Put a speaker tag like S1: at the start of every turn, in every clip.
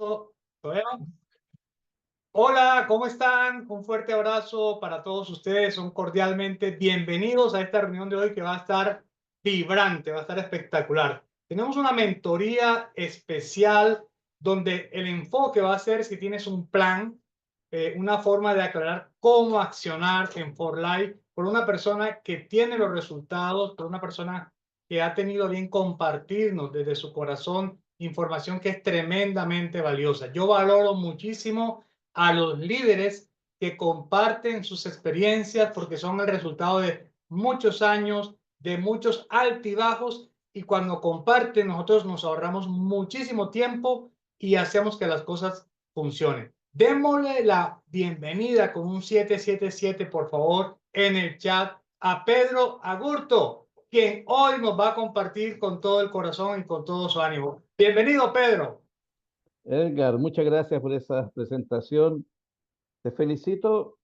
S1: Bueno, hola, ¿cómo están? Un fuerte abrazo para todos ustedes. Son cordialmente bienvenidos a esta reunión de hoy que va a estar vibrante, va a estar espectacular. Tenemos una mentoría especial donde el enfoque va a ser si tienes un plan, una forma de aclarar cómo accionar en For Life por una persona que tiene los resultados, por una persona que ha tenido bien compartirnos desde su corazón información que es tremendamente valiosa. Yo valoro muchísimo a los líderes que comparten sus experiencias porque son el resultado de muchos años, de muchos altibajos, y cuando comparten nosotros nos ahorramos muchísimo tiempo y hacemos que las cosas funcionen. Démosle la bienvenida con un 777, por favor, en el chat a Pedro Agurto, quien hoy nos va a compartir con todo el corazón y con todo su ánimo. Bienvenido, Pedro.
S2: Edgar, muchas gracias por esa presentación. Te felicito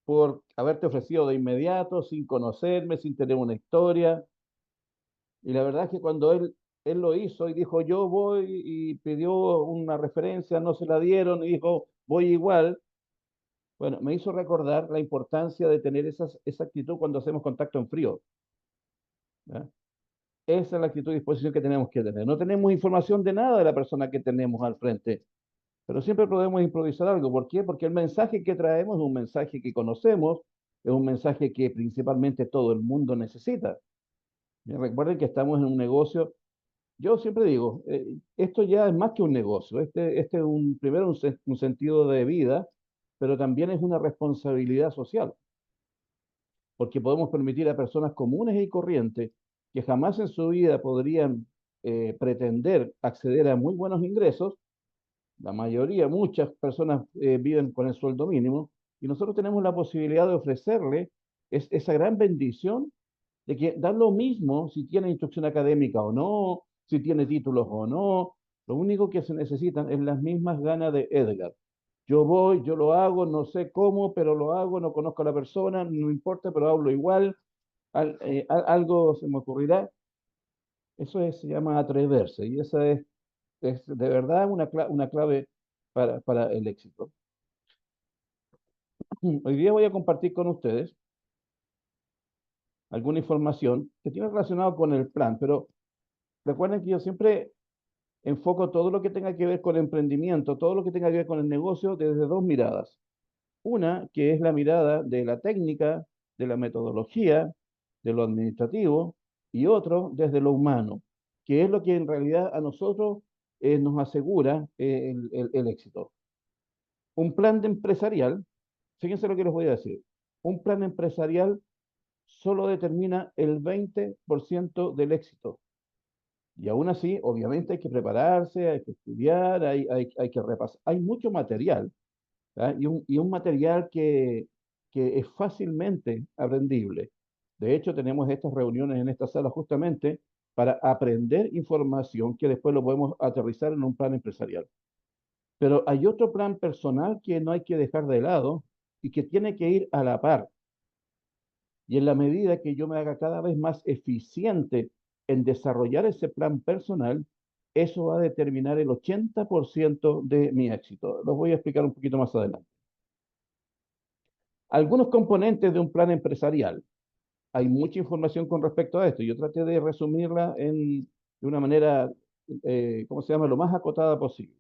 S2: por haberte ofrecido de inmediato, sin conocerme, sin tener una historia. Y la verdad es que cuando él lo hizo y dijo, yo voy y pidió una referencia, no se la dieron y dijo, voy igual, bueno, me hizo recordar la importancia de tener esa actitud cuando hacemos contacto en frío. ¿Ya? Esa es la actitud y disposición que tenemos que tener. No tenemos información de nada de la persona que tenemos al frente, pero siempre podemos improvisar algo. ¿Por qué? Porque el mensaje que traemos es un mensaje que conocemos, es un mensaje que principalmente todo el mundo necesita. Y recuerden que estamos en un negocio. Yo siempre digo, esto ya es más que un negocio. Este es primero un sentido de vida, pero también es una responsabilidad social, porque podemos permitir a personas comunes y corrientes que jamás en su vida podrían pretender acceder a muy buenos ingresos. La mayoría, muchas personas viven con el sueldo mínimo y nosotros tenemos la posibilidad de ofrecerle esa gran bendición de que da lo mismo si tiene instrucción académica o no, si tiene títulos o no. Lo único que se necesitan es las mismas ganas de Edgar. Yo voy, yo lo hago, no sé cómo, pero lo hago, no conozco a la persona, no importa, pero hablo igual, algo se me ocurrirá. Se llama atreverse y esa es de verdad una clave para el éxito. Hoy día voy a compartir con ustedes alguna información que tiene relacionado con el plan, pero recuerden que yo siempre enfoco todo lo que tenga que ver con emprendimiento, todo lo que tenga que ver con el negocio desde dos miradas. Una, que es la mirada de la técnica, de la metodología, de lo administrativo, y otro desde lo humano, que es lo que en realidad a nosotros nos asegura el éxito. Un plan de empresarial, fíjense lo que les voy a decir, un plan empresarial solo determina el 20% del éxito. Y aún así, obviamente hay que prepararse, hay que estudiar, hay que repasar. Hay mucho material, ¿ah? Y un material que es fácilmente aprendible. De hecho, tenemos estas reuniones en esta sala justamente para aprender información que después lo podemos aterrizar en un plan empresarial. Pero hay otro plan personal que no hay que dejar de lado y que tiene que ir a la par. Y en la medida que yo me haga cada vez más eficiente en desarrollar ese plan personal, eso va a determinar el 80% de mi éxito. Los voy a explicar un poquito más adelante. Algunos componentes de un plan empresarial. Hay mucha información con respecto a esto. Yo traté de resumirla de una manera, ¿cómo se llama?, lo más acotada posible.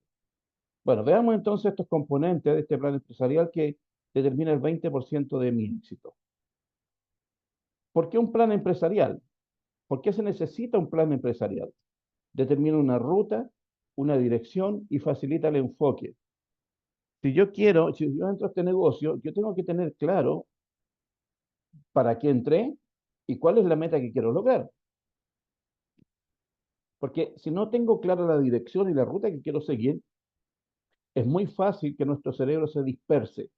S2: Bueno, veamos entonces estos componentes de este plan empresarial que determina el 20% de mi éxito. ¿Por qué un plan empresarial? ¿Por qué se necesita un plan empresarial? Determina una ruta, una dirección y facilita el enfoque. Si yo entro a este negocio, yo tengo que tener claro para qué entré y cuál es la meta que quiero lograr. Porque si no tengo clara la dirección y la ruta que quiero seguir, es muy fácil que nuestro cerebro se disperse,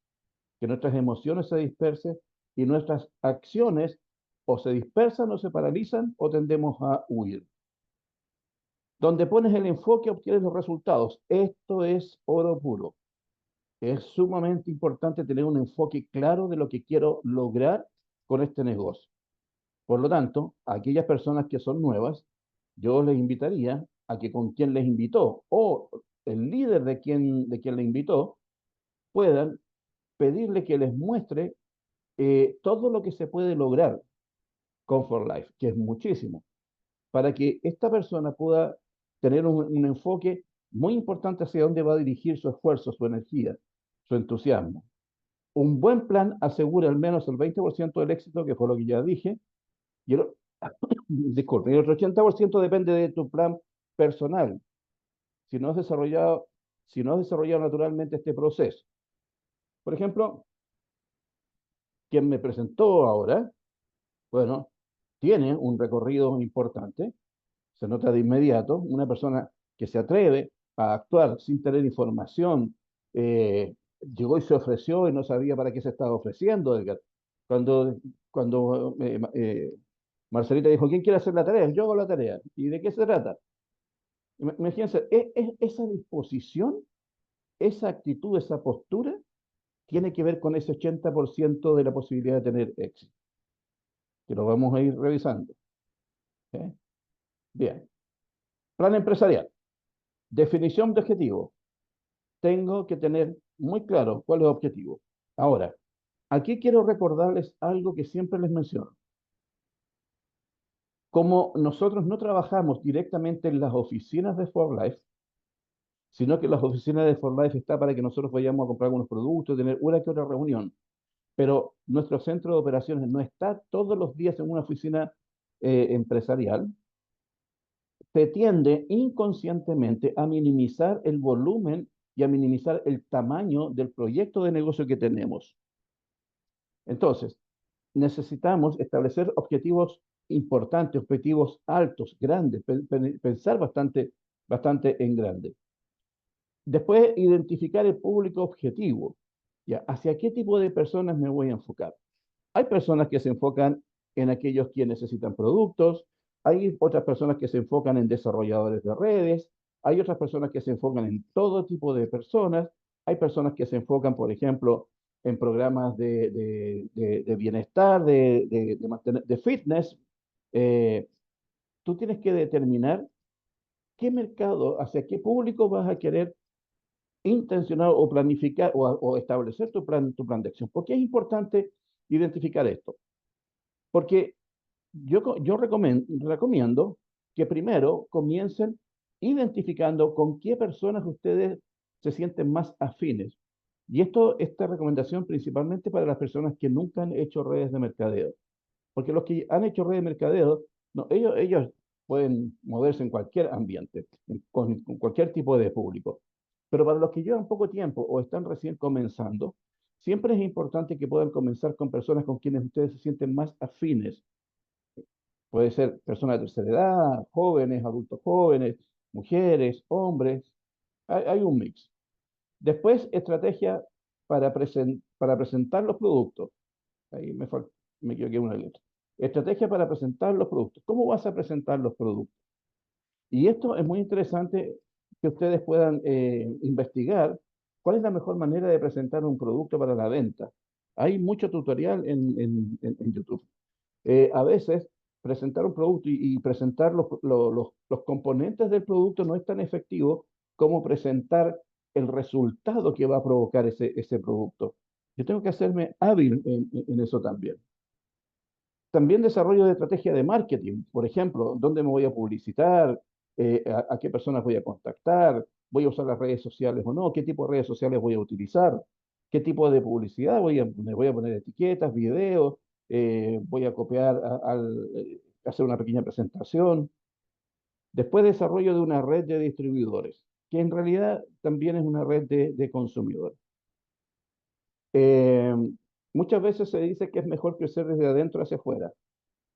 S2: que nuestras emociones se dispersen y nuestras acciones o se dispersan o se paralizan o tendemos a huir. Donde pones el enfoque obtienes los resultados. Esto es oro puro. Es sumamente importante tener un enfoque claro de lo que quiero lograr con este negocio. Por lo tanto, a aquellas personas que son nuevas, yo les invitaría a que con quien les invitó o el líder de quien le invitó puedan pedirle que les muestre todo lo que se puede lograr con For Life, que es muchísimo, para que esta persona pueda tener un enfoque muy importante hacia dónde va a dirigir su esfuerzo, su energía, su entusiasmo. Un buen plan asegura al menos el 20% del éxito, que fue lo que ya dije, y el, disculpe, y el otro 80% depende de tu plan personal, si no has desarrollado, si no has desarrollado naturalmente este proceso. Por ejemplo, quien me presentó ahora, bueno, tiene un recorrido importante, se nota de inmediato, una persona que se atreve a actuar sin tener información, llegó y se ofreció y no sabía para qué se estaba ofreciendo, Edgar. Cuando, cuando Marcelita dijo, ¿quién quiere hacer la tarea? Yo hago la tarea. ¿Y de qué se trata? Imagínense, esa disposición, esa actitud, esa postura, tiene que ver con ese 80% de la posibilidad de tener éxito, que lo vamos a ir revisando. ¿Eh? Bien. Plan empresarial. Definición de objetivo. Tengo que tener muy claro cuál es el objetivo. Ahora, aquí quiero recordarles algo que siempre les menciono. Como nosotros no trabajamos directamente en las oficinas de For Life, sino que las oficinas de For Life está para que nosotros vayamos a comprar algunos productos, tener una que otra reunión. Pero nuestro centro de operaciones no está todos los días en una oficina empresarial, se tiende inconscientemente a minimizar el volumen y a minimizar el tamaño del proyecto de negocio que tenemos. Entonces, necesitamos establecer objetivos importantes, objetivos altos, grandes, pensar bastante en grande. Después, identificar el público objetivo. ¿Ya? ¿Hacia qué tipo de personas me voy a enfocar? Hay personas que se enfocan en aquellos que necesitan productos, hay otras personas que se enfocan en desarrolladores de redes, hay otras personas que se enfocan en todo tipo de personas, hay personas que se enfocan, por ejemplo, en programas de bienestar, de fitness. Eh, Tú tienes que determinar qué mercado, hacia qué público vas a querer intencionar o planificar o establecer tu plan de acción. ¿Por qué es importante identificar esto? Porque yo recomiendo que primero comiencen identificando con qué personas ustedes se sienten más afines. Y esta recomendación principalmente para las personas que nunca han hecho redes de mercadeo. Porque los que han hecho redes de mercadeo, no, ellos pueden moverse en cualquier ambiente, con cualquier tipo de público. Pero para los que llevan poco tiempo o están recién comenzando, siempre es importante que puedan comenzar con personas con quienes ustedes se sienten más afines. Puede ser personas de tercera edad, jóvenes, adultos jóvenes, mujeres, hombres. Hay un mix. Después, estrategia para presentar los productos. Ahí me equivoqué una letra. Estrategia para presentar los productos. ¿Cómo vas a presentar los productos? Y esto es muy interesante que ustedes puedan investigar cuál es la mejor manera de presentar un producto para la venta. Hay mucho tutorial en YouTube. A veces presentar un producto y presentar los componentes del producto no es tan efectivo como presentar el resultado que va a provocar ese producto. Yo tengo que hacerme hábil en eso también. También desarrollo de estrategia de marketing, por ejemplo, dónde me voy a publicitar, a qué personas voy a contactar, voy a usar las redes sociales o no, qué tipo de redes sociales voy a utilizar, qué tipo de publicidad me voy a poner etiquetas, videos, voy a copiar, hacer una pequeña presentación. Después desarrollo de una red de distribuidores, que en realidad también es una red de consumidores. Eh, Muchas veces se dice que es mejor crecer desde adentro hacia afuera.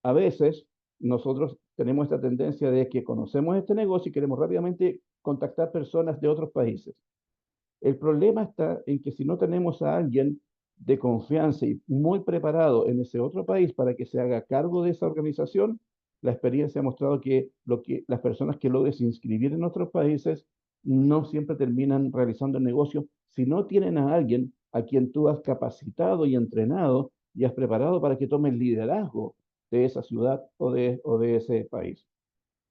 S2: A veces nosotros tenemos esta tendencia de que conocemos este negocio y queremos rápidamente contactar personas de otros países. El problema está en que si no tenemos a alguien de confianza y muy preparado en ese otro país para que se haga cargo de esa organización, la experiencia ha mostrado que, las personas que logren inscribir en otros países no siempre terminan realizando el negocio si no tienen a alguien a quien tú has capacitado y entrenado y has preparado para que tome el liderazgo de esa ciudad o de ese país.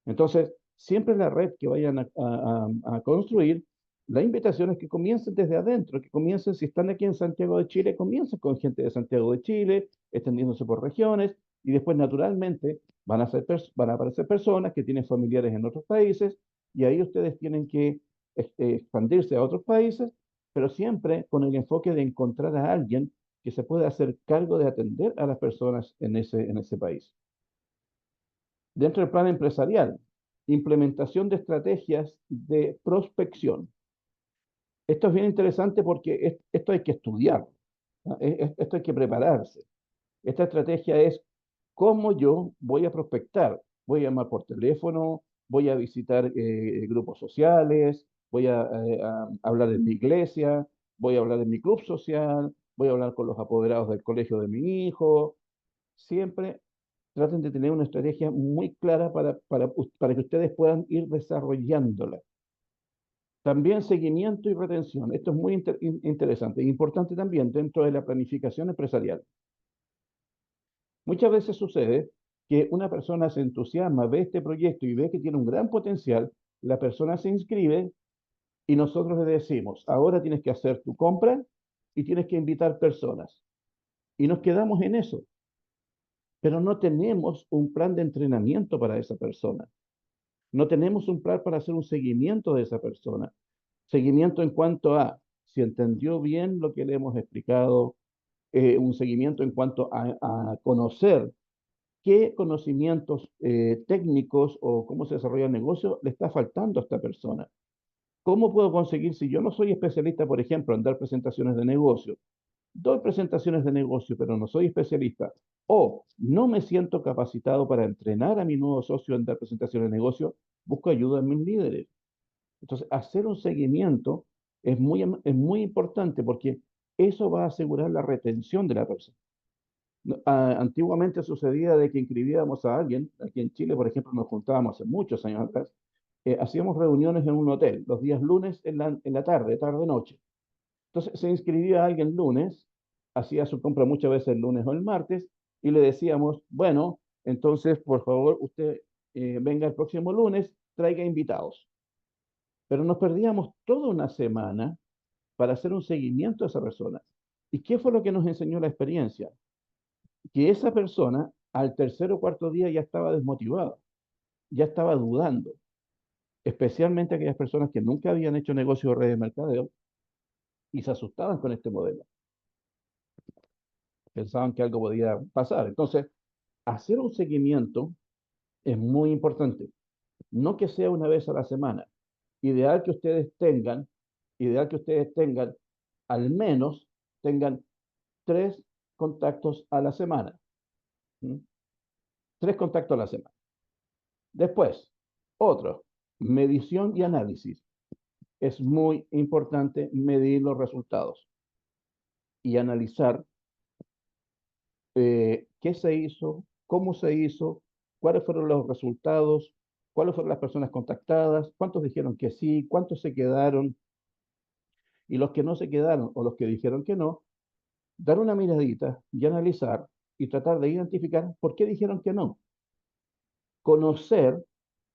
S2: Entonces, siempre la red que vayan a construir La invitación es que comiencen desde adentro, que comiencen, si están aquí en Santiago de Chile, comiencen con gente de Santiago de Chile, extendiéndose por regiones, y después naturalmente van a aparecer personas que tienen familiares en otros países, y ahí ustedes tienen que expandirse a otros países, pero siempre con el enfoque de encontrar a alguien que se pueda hacer cargo de atender a las personas en ese país. Dentro del plan empresarial, implementación de estrategias de prospección. Esto es bien interesante porque esto hay que estudiar, ¿no? Esto hay que prepararse. Esta estrategia es cómo yo voy a prospectar. Voy a llamar por teléfono, voy a visitar grupos sociales, voy a hablar en mi iglesia, voy a hablar en mi club social, voy a hablar con los apoderados del colegio de mi hijo. Siempre traten de tener una estrategia muy clara para que ustedes puedan ir desarrollándola. También seguimiento y retención. Esto es muy interesante e importante también dentro de la planificación empresarial. Muchas veces sucede que una persona se entusiasma, ve este proyecto y ve que tiene un gran potencial, la persona se inscribe y nosotros le decimos, ahora tienes que hacer tu compra y tienes que invitar personas. Y nos quedamos en eso, pero no tenemos un plan de entrenamiento para esa persona. No tenemos un plan para hacer un seguimiento de esa persona. Seguimiento en cuanto a si entendió bien lo que le hemos explicado, un seguimiento en cuanto a conocer qué conocimientos técnicos o cómo se desarrolla el negocio le está faltando a esta persona. ¿Cómo puedo conseguir, si yo no soy especialista, por ejemplo, en dar presentaciones de negocio, doy presentaciones de negocio, pero no soy especialista, o no me siento capacitado para entrenar a mi nuevo socio en dar presentaciones de negocio, busco ayuda en mis líderes? Entonces, hacer un seguimiento es muy importante porque eso va a asegurar la retención de la persona. Antiguamente sucedía de que inscribíamos a alguien, aquí en Chile, por ejemplo, nos juntábamos hace muchos años atrás, hacíamos reuniones en un hotel, los días lunes en la tarde, tarde-noche. Entonces se inscribía a alguien lunes, hacía su compra muchas veces el lunes o el martes, y le decíamos, bueno, entonces, por favor, usted venga el próximo lunes, traiga invitados. Pero nos perdíamos toda una semana para hacer un seguimiento a esa persona. ¿Y qué fue lo que nos enseñó la experiencia? Que esa persona al tercer o cuarto día ya estaba desmotivada, ya estaba dudando, especialmente aquellas personas que nunca habían hecho negocio de redes de mercadeo y se asustaban con este modelo. Pensaban que algo podía pasar. Entonces, hacer un seguimiento es muy importante. No que sea una vez a la semana. Ideal que ustedes tengan, ideal que ustedes tengan, al menos tengan 3 contactos a la semana. ¿Mm? 3 contactos a la semana. Después, otro, medición y análisis. Es muy importante medir los resultados y analizar qué se hizo, cómo se hizo, cuáles fueron los resultados, cuáles fueron las personas contactadas, cuántos dijeron que sí, cuántos se quedaron, y los que no se quedaron o los que dijeron que no, dar una miradita y analizar y tratar de identificar por qué dijeron que no. Conocer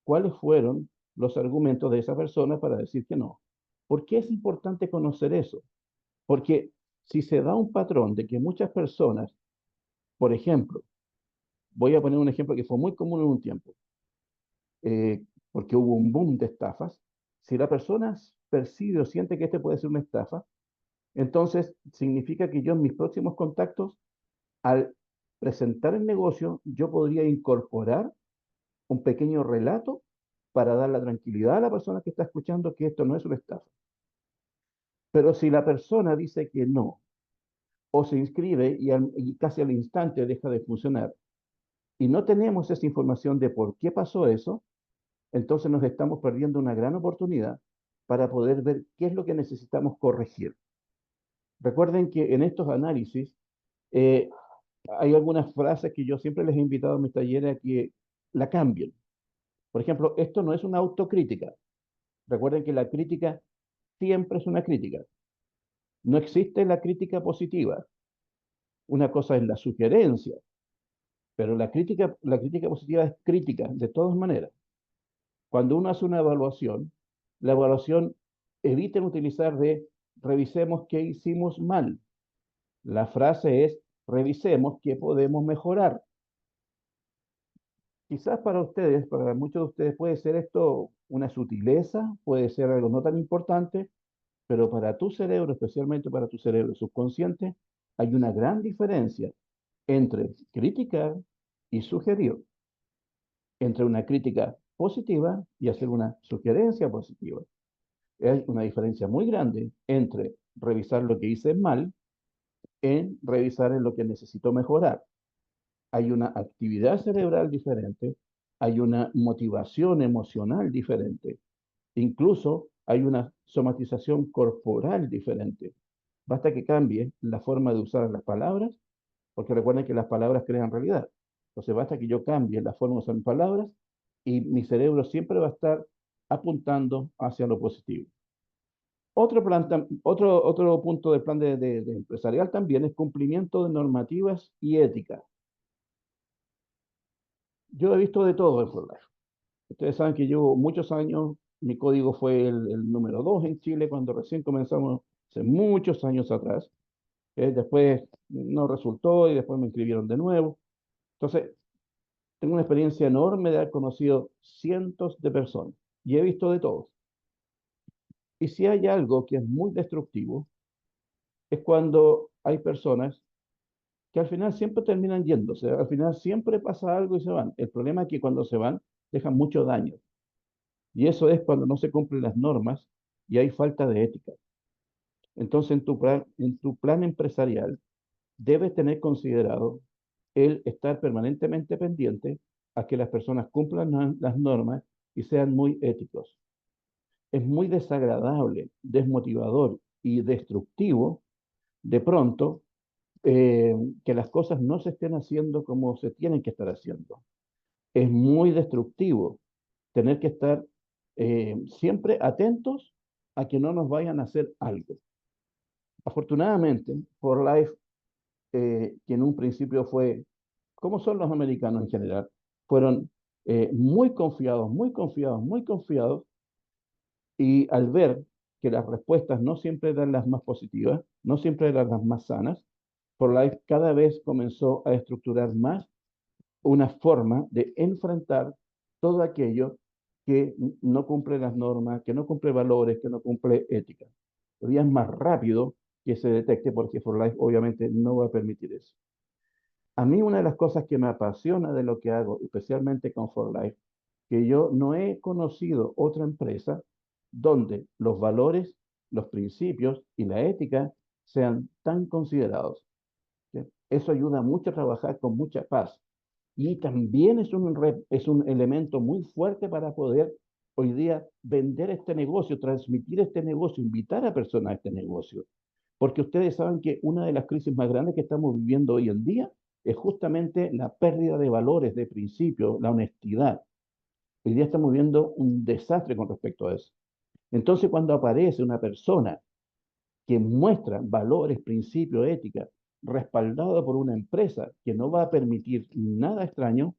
S2: cuáles fueron los argumentos de esa persona para decir que no. ¿Por qué es importante conocer eso? Porque si se da un patrón de que muchas personas, por ejemplo, voy a poner un ejemplo que fue muy común en un tiempo, porque hubo un boom de estafas, si la persona percibe o siente que este puede ser una estafa, entonces significa que yo en mis próximos contactos, al presentar el negocio, yo podría incorporar un pequeño relato para dar la tranquilidad a la persona que está escuchando que esto no es una estafa. Pero si la persona dice que no, o se inscribe y casi al instante deja de funcionar, y no tenemos esa información de por qué pasó eso, entonces nos estamos perdiendo una gran oportunidad para poder ver qué es lo que necesitamos corregir. Recuerden que en estos análisis eh, hay algunas frases que yo siempre les he invitado a mis talleres a que la cambien. Por ejemplo, esto no es una autocrítica. Recuerden que la crítica siempre es una crítica. No existe la crítica positiva. Una cosa es la sugerencia, pero la crítica positiva es crítica de todas maneras. Cuando uno hace una evaluación, la evaluación eviten utilizar de revisemos qué hicimos mal. La frase es revisemos qué podemos mejorar. Quizás para ustedes, para muchos de ustedes puede ser esto una sutileza, puede ser algo no tan importante, pero para tu cerebro, especialmente para tu cerebro subconsciente, hay una gran diferencia entre criticar y sugerir, entre una crítica positiva y hacer una sugerencia positiva. Hay una diferencia muy grande entre revisar lo que hice mal en revisar en lo que necesito mejorar. Hay una actividad cerebral diferente, hay una motivación emocional diferente, incluso hay una somatización corporal diferente. Basta que cambie la forma de usar las palabras, porque recuerden que las palabras crean realidad. Entonces basta que yo cambie la forma de usar mis palabras y mi cerebro siempre va a estar apuntando hacia lo positivo. Otro punto del plan de empresarial también es cumplimiento de normativas y ética. Yo he visto de todo en ForLife. Ustedes saben que llevo muchos años, mi código fue el número 2 en Chile cuando recién comenzamos, hace muchos años atrás. Después no resultó y después me inscribieron de nuevo. Entonces, tengo una experiencia enorme de haber conocido cientos de personas y he visto de todos. Y si hay algo que es muy destructivo, es cuando hay personas que al final siempre terminan yéndose, al final siempre pasa algo y se van. El problema es que cuando se van, dejan mucho daño. Y eso es cuando no se cumplen las normas y hay falta de ética. Entonces, en tu plan empresarial, debes tener considerado el estar permanentemente pendiente a que las personas cumplan las normas y sean muy éticos. Es muy desagradable, desmotivador y destructivo de pronto que las cosas no se estén haciendo como se tienen que estar haciendo. Es muy destructivo tener que estar siempre atentos a que no nos vayan a hacer algo. Afortunadamente, For Life, que en un principio fue, como son los americanos en general, fueron muy confiados, muy confiados, muy confiados, y al ver que las respuestas no siempre eran las más positivas, no siempre eran las más sanas, For Life cada vez comenzó a estructurar más una forma de enfrentar todo aquello que no cumple las normas, que no cumple valores, que no cumple ética. Hoy día es más rápido que se detecte porque For Life obviamente no va a permitir eso. A mí una de las cosas que me apasiona de lo que hago, especialmente con For Life, que yo no he conocido otra empresa donde los valores, los principios y la ética sean tan considerados. ¿Sí? Eso ayuda mucho a trabajar con mucha paz. Y también es un elemento muy fuerte para poder hoy día vender este negocio, transmitir este negocio, invitar a personas a este negocio. Porque ustedes saben que una de las crisis más grandes que estamos viviendo hoy en día es justamente la pérdida de valores, de principios, la honestidad. Hoy día estamos viendo un desastre con respecto a eso. Entonces, cuando aparece una persona que muestra valores, principios, ética, respaldado por una empresa que no va a permitir nada extraño,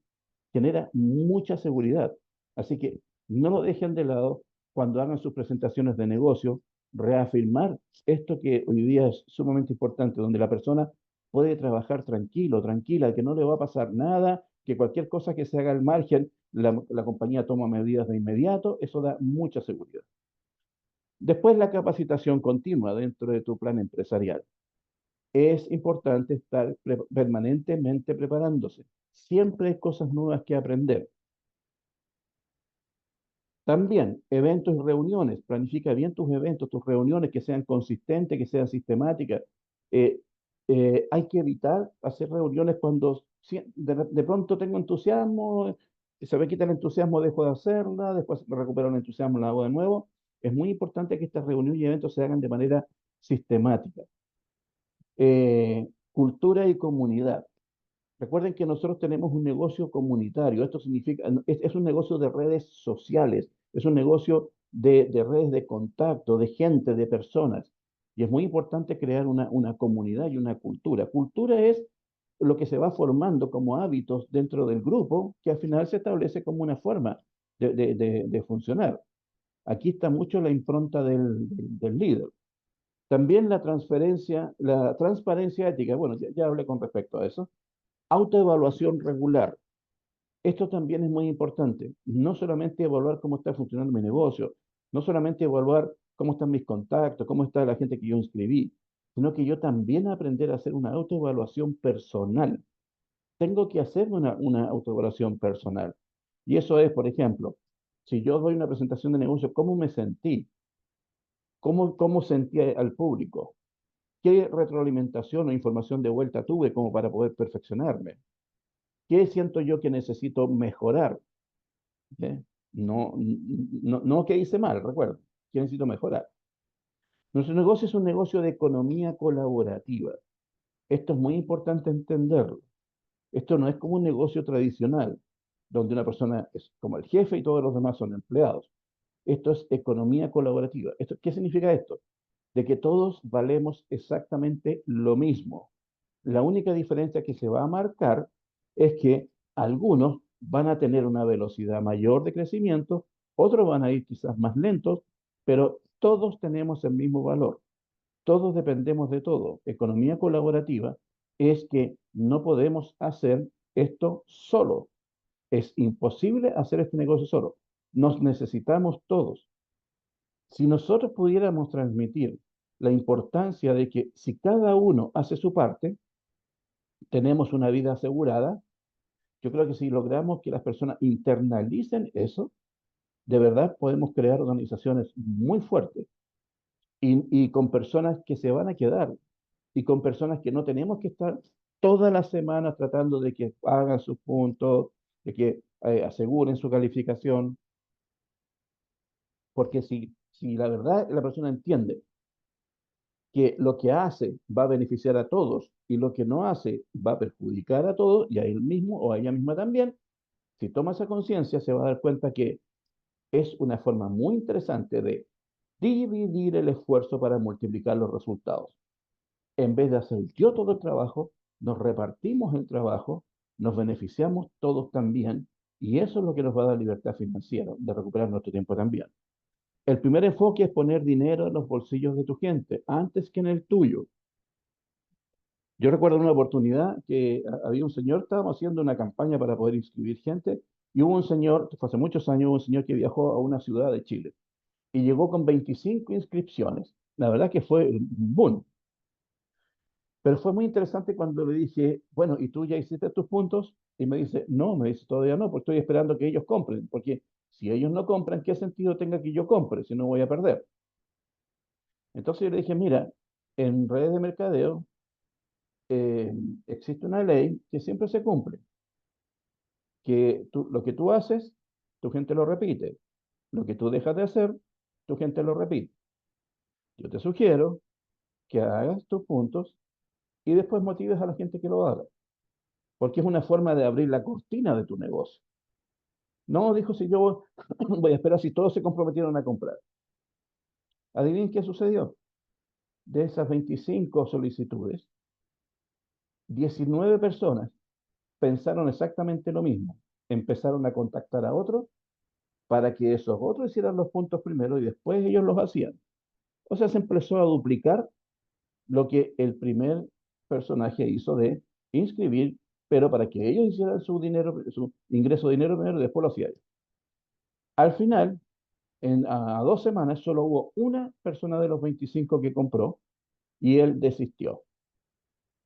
S2: genera mucha seguridad. Así que no lo dejen de lado cuando hagan sus presentaciones de negocio, reafirmar esto que hoy día es sumamente importante, donde la persona puede trabajar tranquilo, tranquila, que no le va a pasar nada, que cualquier cosa que se haga al margen, la compañía toma medidas de inmediato, eso da mucha seguridad. Después, la capacitación continua dentro de tu plan empresarial. Es importante estar permanentemente preparándose. Siempre hay cosas nuevas que aprender. También, eventos y reuniones. Planifica bien tus eventos, tus reuniones, que sean consistentes, que sean sistemáticas. Eh, hay que evitar hacer reuniones cuando de pronto tengo entusiasmo, se me quita el entusiasmo, dejo de hacerla, después recupero el entusiasmo, la hago de nuevo. Es muy importante que estas reuniones y eventos se hagan de manera sistemática. Cultura y comunidad. Recuerden que nosotros tenemos un negocio comunitario. Esto significa, es un negocio de redes sociales, es un negocio de redes de contacto, de gente, de personas. Y es muy importante crear una comunidad y una cultura. Cultura es lo que se va formando como hábitos dentro del grupo, que al final se establece como una forma de funcionar. Aquí está mucho la impronta del líder. También la transparencia ética. Bueno, ya hablé con respecto a eso. Autoevaluación regular. Esto también es muy importante. No solamente evaluar cómo está funcionando mi negocio, no solamente evaluar cómo están mis contactos, cómo está la gente que yo inscribí, sino que yo también aprender a hacer una autoevaluación personal. Tengo que hacer una autoevaluación personal. Y eso es, por ejemplo, si yo doy una presentación de negocio, ¿cómo me sentí? ¿Cómo sentí al público? ¿Qué retroalimentación o información de vuelta tuve como para poder perfeccionarme? ¿Qué siento yo que necesito mejorar? ¿Eh? No que hice mal, recuerdo, que necesito mejorar. Nuestro negocio es un negocio de economía colaborativa. Esto es muy importante entenderlo. Esto no es como un negocio tradicional, donde una persona es como el jefe y todos los demás son empleados. Esto es economía colaborativa. ¿Qué significa esto? De que todos valemos exactamente lo mismo. La única diferencia que se va a marcar es que algunos van a tener una velocidad mayor de crecimiento, otros van a ir quizás más lentos, pero todos tenemos el mismo valor. Todos dependemos de todo. Economía colaborativa es que no podemos hacer esto solo. Es imposible hacer este negocio solo. Nos necesitamos todos. Si nosotros pudiéramos transmitir la importancia de que si cada uno hace su parte, tenemos una vida asegurada. Yo creo que si logramos que las personas internalicen eso, de verdad podemos crear organizaciones muy fuertes y con personas que se van a quedar y con personas que no tenemos que estar todas las semanas tratando de que hagan sus puntos, de que aseguren su calificación, porque si la verdad la persona entiende que lo que hace va a beneficiar a todos y lo que no hace va a perjudicar a todos y a él mismo o a ella misma también, si toma esa conciencia se va a dar cuenta que es una forma muy interesante de dividir el esfuerzo para multiplicar los resultados. En vez de hacer yo todo el trabajo, nos repartimos el trabajo, nos beneficiamos todos también, y eso es lo que nos va a dar libertad financiera, de recuperar nuestro tiempo también. El primer enfoque es poner dinero en los bolsillos de tu gente, antes que en el tuyo. Yo recuerdo una oportunidad que había un señor, estábamos haciendo una campaña para poder inscribir gente, y hubo un señor, fue hace muchos años, un señor que viajó a una ciudad de Chile, y llegó con 25 inscripciones. La verdad que fue un boom. Pero fue muy interesante cuando le dije, bueno, ¿y tú ya hiciste tus puntos? Y me dice, no, me dice, todavía no, porque estoy esperando que ellos compren, porque si ellos no compran, ¿qué sentido tenga que yo compre si no voy a perder? Entonces yo le dije, mira, en redes de mercadeo eh, existe una ley que siempre se cumple, que lo que tú haces, tu gente lo repite, lo que tú dejas de hacer, tu gente lo repite. Yo te sugiero que hagas tus puntos y después motives a la gente que lo haga, porque es una forma de abrir la cortina de tu negocio. No, dijo, si yo voy a esperar si todos se comprometieron a comprar. Adivinen qué sucedió. De esas 25 solicitudes, 19 personas pensaron exactamente lo mismo. Empezaron a contactar a otros para que esos otros hicieran los puntos primero y después ellos los hacían. O sea, se empezó a duplicar lo que el primer personaje hizo de inscribir, pero para que ellos hicieran su dinero, su ingreso de dinero primero y después lo hacían. Al final, a 2 semanas solo hubo una persona de los 25 que compró y él desistió.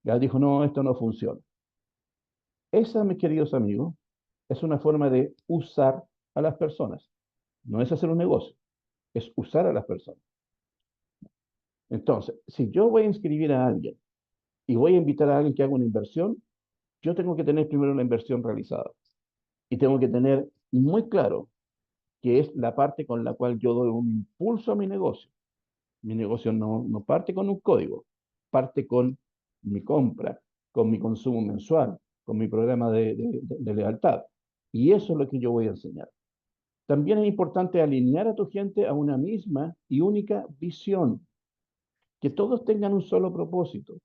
S2: Ya dijo, no, esto no funciona. Esa, mis queridos amigos, es una forma de usar a las personas. No es hacer un negocio, es usar a las personas. Entonces, si yo voy a inscribir a alguien y voy a invitar a alguien que haga una inversión, yo tengo que tener primero la inversión realizada y tengo que tener muy claro que es la parte con la cual yo doy un impulso a mi negocio. Mi negocio no parte con un código, parte con mi compra, con mi consumo mensual, con mi programa de lealtad. Y eso es lo que yo voy a enseñar. También es importante alinear a tu gente a una misma y única visión, que todos tengan un solo propósito.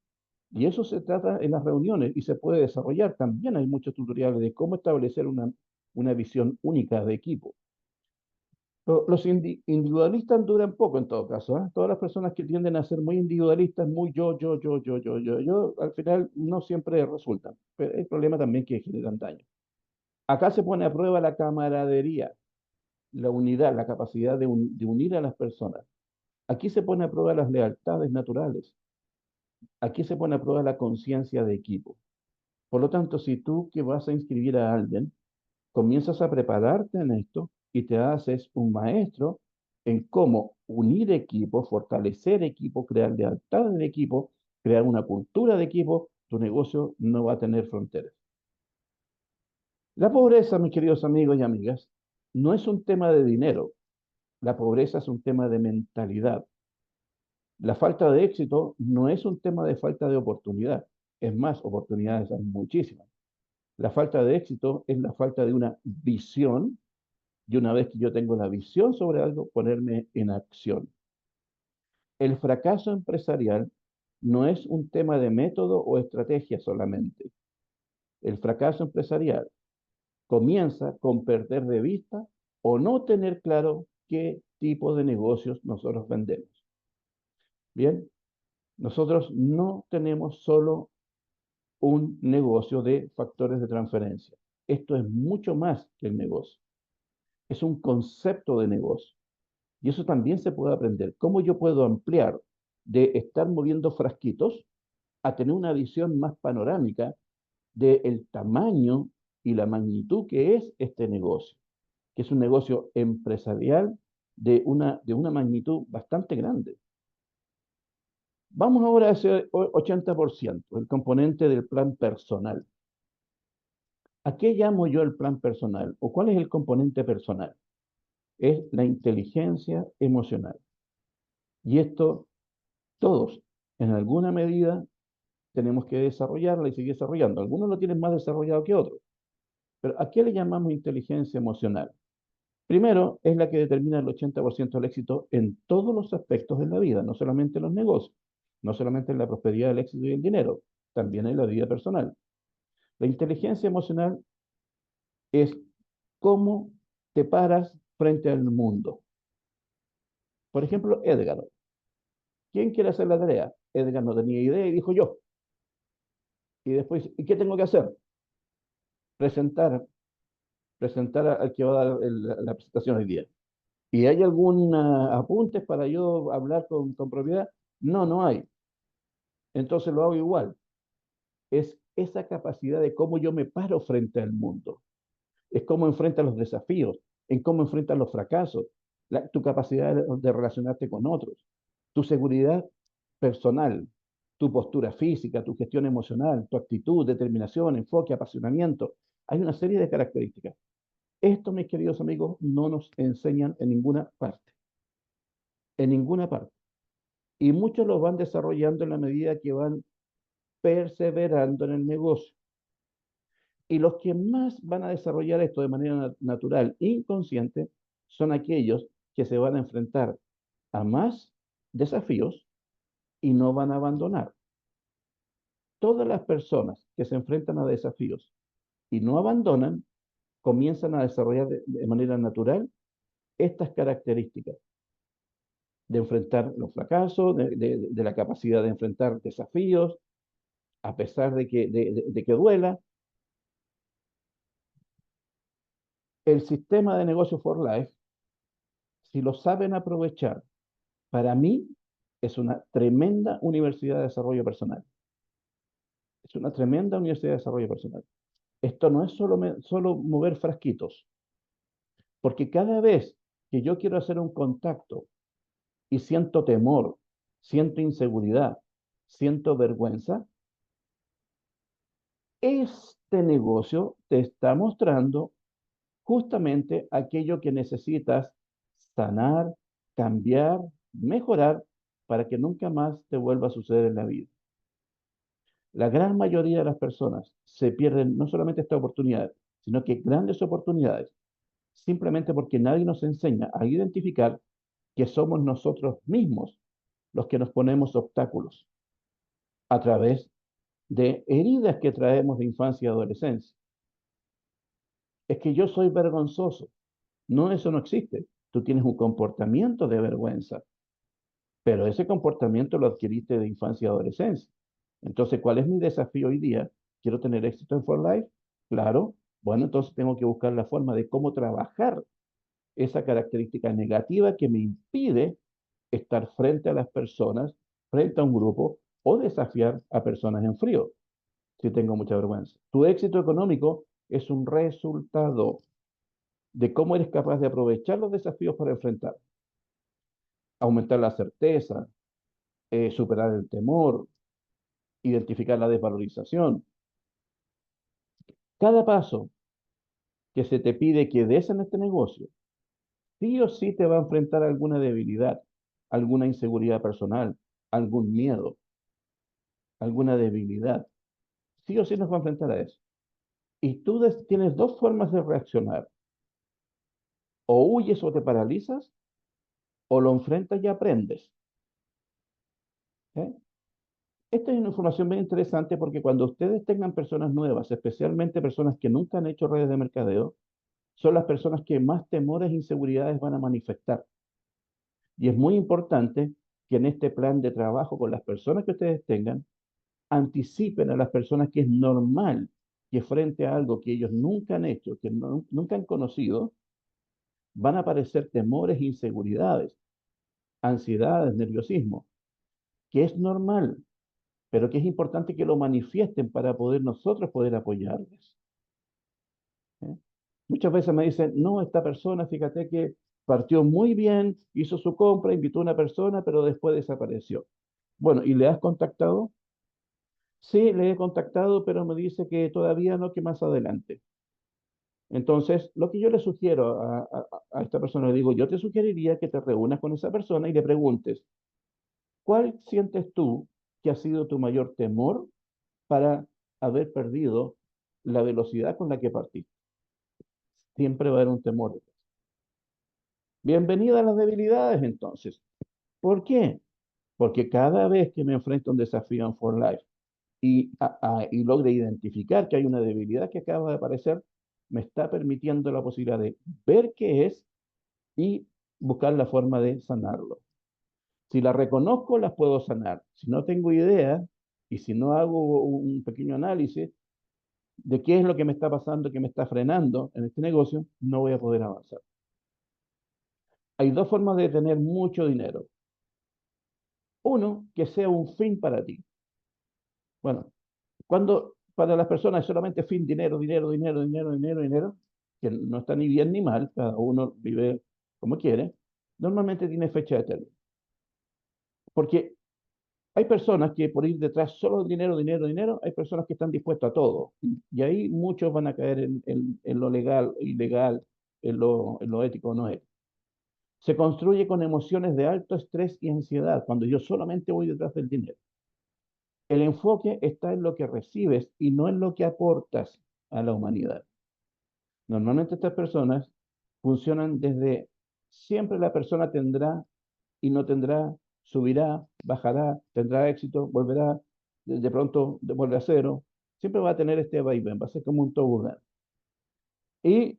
S2: Y eso se trata en las reuniones y se puede desarrollar. También hay muchos tutoriales de cómo establecer una visión única de equipo. Los individualistas duran poco en todo caso, ¿eh? Todas las personas que tienden a ser muy individualistas, muy yo, al final no siempre resultan. Pero el problema también que generan daño. Acá se pone a prueba la camaradería, la unidad, la capacidad de unir a las personas. Aquí se pone a prueba las lealtades naturales. Aquí se pone a prueba la conciencia de equipo. Por lo tanto, si tú que vas a inscribir a alguien, comienzas a prepararte en esto y te haces un maestro en cómo unir equipo, fortalecer equipo, crear lealtad en equipo, crear una cultura de equipo, tu negocio no va a tener fronteras. La pobreza, mis queridos amigos y amigas, no es un tema de dinero. La pobreza es un tema de mentalidad. La falta de éxito no es un tema de falta de oportunidad. Es más, oportunidades hay muchísimas. La falta de éxito es la falta de una visión y una vez que yo tengo la visión sobre algo, ponerme en acción. El fracaso empresarial no es un tema de método o estrategia solamente. El fracaso empresarial comienza con perder de vista o no tener claro qué tipo de negocios nosotros vendemos. Bien, nosotros no tenemos solo un negocio de factores de transferencia. Esto es mucho más que el negocio. Es un concepto de negocio. Y eso también se puede aprender. ¿Cómo yo puedo ampliar de estar moviendo frasquitos a tener una visión más panorámica del tamaño y la magnitud que es este negocio? Que es un negocio empresarial de una magnitud bastante grande. Vamos ahora a ese 80%, el componente del plan personal. ¿A qué llamo yo el plan personal? ¿O cuál es el componente personal? Es la inteligencia emocional. Y esto todos, en alguna medida, tenemos que desarrollarla y seguir desarrollando. Algunos lo tienen más desarrollado que otros. Pero ¿a qué le llamamos inteligencia emocional? Primero, es la que determina el 80% del éxito en todos los aspectos de la vida, no solamente en los negocios, no solamente en la prosperidad, el éxito y el dinero, también en la vida personal. La inteligencia emocional es cómo te paras frente al mundo. Por ejemplo, Edgar. ¿Quién quiere hacer la tarea? Edgar no tenía idea y dijo yo. Y después, ¿y qué tengo que hacer? Presentar, presentar al que va a dar la presentación hoy día. ¿Y hay algún apuntes para yo hablar con propiedad? No, no hay. Entonces lo hago igual. Es esa capacidad de cómo yo me paro frente al mundo. Es cómo enfrentas los desafíos, en cómo enfrentas los fracasos, tu capacidad de relacionarte con otros, tu seguridad personal, tu postura física, tu gestión emocional, tu actitud, determinación, enfoque, apasionamiento. Hay una serie de características. Esto, mis queridos amigos, no nos enseñan en ninguna parte. En ninguna parte. Y muchos lo van desarrollando en la medida que van perseverando en el negocio. Y los que más van a desarrollar esto de manera natural, inconsciente, son aquellos que se van a enfrentar a más desafíos y no van a abandonar. Todas las personas que se enfrentan a desafíos y no abandonan, comienzan a desarrollar de manera natural estas características de enfrentar los fracasos, de la capacidad de enfrentar desafíos, a pesar de que duela. El sistema de negocio for life, si lo saben aprovechar, para mí es una tremenda universidad de desarrollo personal. Es una tremenda universidad de desarrollo personal. Esto no es solo mover frasquitos, porque cada vez que yo quiero hacer un contacto y siento temor, siento inseguridad, siento vergüenza, este negocio te está mostrando justamente aquello que necesitas sanar, cambiar, mejorar para que nunca más te vuelva a suceder en la vida. La gran mayoría de las personas se pierden no solamente esta oportunidad, sino que grandes oportunidades, simplemente porque nadie nos enseña a identificar que somos nosotros mismos los que nos ponemos obstáculos a través de heridas que traemos de infancia y adolescencia. Es que yo soy vergonzoso. No, eso no existe. tú tienes un comportamiento de vergüenza, pero ese comportamiento lo adquiriste de infancia y adolescencia. Entonces, ¿cuál es mi desafío hoy día? ¿Quiero tener éxito en For Life? Claro. Bueno, entonces tengo que buscar la forma de cómo trabajar esa característica negativa que me impide estar frente a las personas, frente a un grupo o desafiar a personas en frío, si tengo mucha vergüenza. Tu éxito económico es un resultado de cómo eres capaz de aprovechar los desafíos para enfrentar, aumentar la certeza, superar el temor, identificar la desvalorización. Cada paso que se te pide que des en este negocio, sí o sí te va a enfrentar a alguna debilidad, alguna inseguridad personal, algún miedo, alguna debilidad. Sí o sí nos va a enfrentar a eso. Y tú tienes dos formas de reaccionar. O huyes o te paralizas, o lo enfrentas y aprendes. ¿Eh? Esta es una información bien interesante porque cuando ustedes tengan personas nuevas, especialmente personas que nunca han hecho redes de mercadeo, son las personas que más temores e inseguridades van a manifestar. Y es muy importante que en este plan de trabajo con las personas que ustedes tengan, anticipen a las personas que es normal que frente a algo que ellos nunca han hecho, que nunca han conocido, van a aparecer temores, inseguridades, ansiedades, nerviosismo, que es normal, pero que es importante que lo manifiesten para poder nosotros poder apoyarles. ¿Eh? Muchas veces me dicen, no, esta persona, fíjate que partió muy bien, hizo su compra, invitó a una persona, pero después desapareció. Bueno, ¿y le has contactado? Sí, le he contactado, pero me dice que todavía no, que más adelante. Entonces, lo que yo le sugiero a esta persona, le digo, yo te sugeriría que te reúnas con esa persona y le preguntes, ¿cuál sientes tú que ha sido tu mayor temor para haber perdido la velocidad con la que partiste? Siempre va a haber un temor. Bienvenida a las debilidades, entonces. ¿Por qué? Porque cada vez que me enfrento a un desafío en For Life y logre identificar que hay una debilidad que acaba de aparecer, me está permitiendo la posibilidad de ver qué es y buscar la forma de sanarlo. Si la reconozco, las puedo sanar. Si no tengo idea y si no hago un pequeño análisis de qué es lo que me está pasando, que me está frenando en este negocio, no voy a poder avanzar. Hay dos formas de tener mucho dinero. Uno, que sea un fin para ti. Bueno, cuando para las personas es solamente fin, dinero, dinero, dinero, dinero, dinero, dinero, que no está ni bien ni mal, cada uno vive como quiere, normalmente tiene fecha de término. Porque hay personas que por ir detrás solo de dinero, dinero, dinero, hay personas que están dispuestas a todo. Y ahí muchos van a caer en lo legal, ilegal, en lo ético o no ético. Se construye con emociones de alto estrés y ansiedad cuando yo solamente voy detrás del dinero. El enfoque está en lo que recibes y no en lo que aportas a la humanidad. Normalmente estas personas funcionan desde siempre la persona tendrá y no tendrá, subirá, bajará, tendrá éxito, volverá, de pronto vuelve a cero. Siempre va a tener este vaivén, va a ser como un tobogán. Y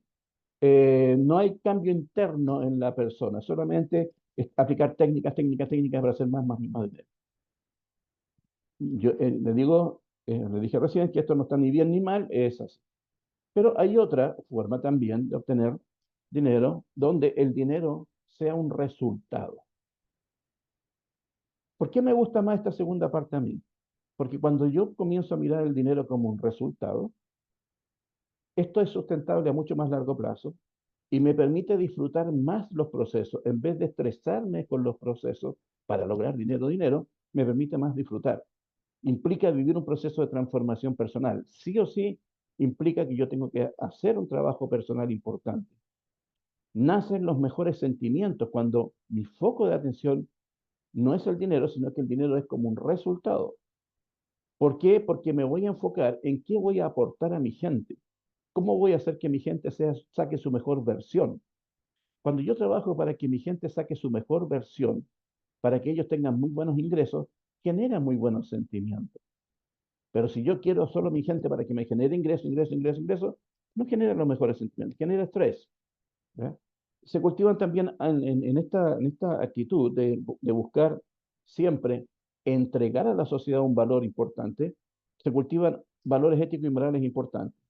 S2: no hay cambio interno en la persona, solamente es aplicar técnicas, técnicas, técnicas para hacer más, más y más dinero. Yo le digo, le dije recién que esto no está ni bien ni mal, es así. Pero hay otra forma también de obtener dinero donde el dinero sea un resultado. ¿Por qué me gusta más esta segunda parte a mí? Porque cuando yo comienzo a mirar el dinero como un resultado, esto es sustentable a mucho más largo plazo y me permite disfrutar más los procesos. En vez de estresarme con los procesos para lograr dinero, dinero, me permite más disfrutar. Implica vivir un proceso de transformación personal. Sí o sí implica que yo tengo que hacer un trabajo personal importante. Nacen los mejores sentimientos cuando mi foco de atención no es el dinero, sino que el dinero es como un resultado. ¿Por qué? Porque me voy a enfocar en qué voy a aportar a mi gente. ¿Cómo voy a hacer que mi gente saque su mejor versión? Cuando yo trabajo para que mi gente saque su mejor versión, para que ellos tengan muy buenos ingresos, genera muy buenos sentimientos. Pero si yo quiero solo mi gente para que me genere ingreso, ingreso, ingreso, ingreso, no genera los mejores sentimientos, genera estrés. ¿Ve? Se cultivan también en esta actitud de buscar siempre entregar a la sociedad un valor importante, se cultivan valores éticos y morales importantes.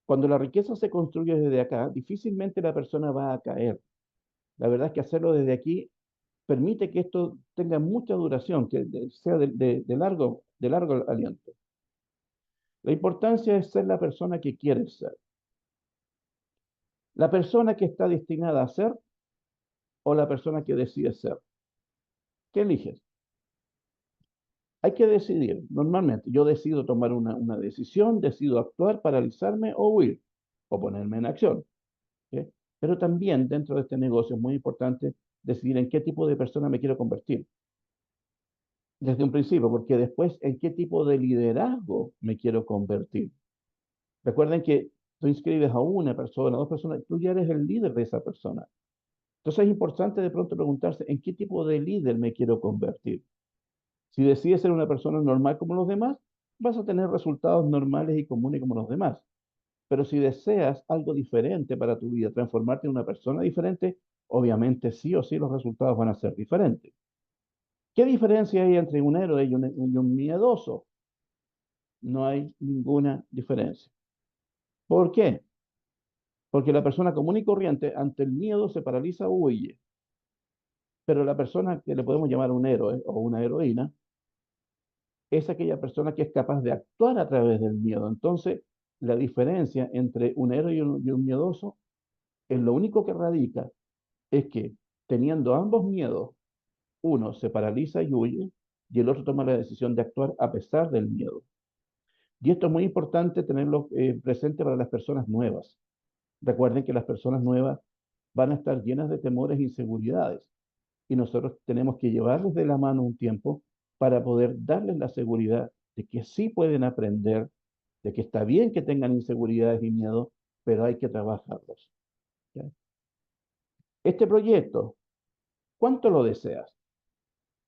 S2: Cuando la riqueza se construye desde acá, difícilmente la persona va a caer. La verdad es que hacerlo desde aquí permite que esto tenga mucha duración, que sea de largo aliento. La importancia es ser la persona que quieres ser. La persona que está destinada a ser o la persona que decide ser. ¿Qué eliges? Hay que decidir. Normalmente yo decido tomar una decisión, decido actuar, paralizarme o huir o ponerme en acción. ¿Sí? Pero también dentro de este negocio es muy importante decidir en qué tipo de persona me quiero convertir desde un principio, porque después en qué tipo de liderazgo me quiero convertir. Recuerden que tú inscribes a una persona, dos personas, tú ya eres el líder de esa persona. Entonces es importante de pronto preguntarse en qué tipo de líder me quiero convertir. Si decides ser una persona normal como los demás, vas a tener resultados normales y comunes como los demás. Pero si deseas algo diferente para tu vida, transformarte en una persona diferente, obviamente sí o sí los resultados van a ser diferentes. ¿Qué diferencia hay entre un héroe y un miedoso? No hay ninguna diferencia. ¿Por qué? Porque la persona común y corriente ante el miedo se paraliza o huye. Pero la persona que le podemos llamar un héroe o una heroína es aquella persona que es capaz de actuar a través del miedo. Entonces, la diferencia entre un héroe y un miedoso es lo único que radica es que teniendo ambos miedos, uno se paraliza y huye y el otro toma la decisión de actuar a pesar del miedo. Y esto es muy importante tenerlo presente para las personas nuevas. Recuerden que las personas nuevas van a estar llenas de temores e inseguridades y nosotros tenemos que llevarles de la mano un tiempo para poder darles la seguridad de que sí pueden aprender, de que está bien que tengan inseguridades y miedo, pero hay que trabajarlos. ¿Ya? Este proyecto, ¿cuánto lo deseas?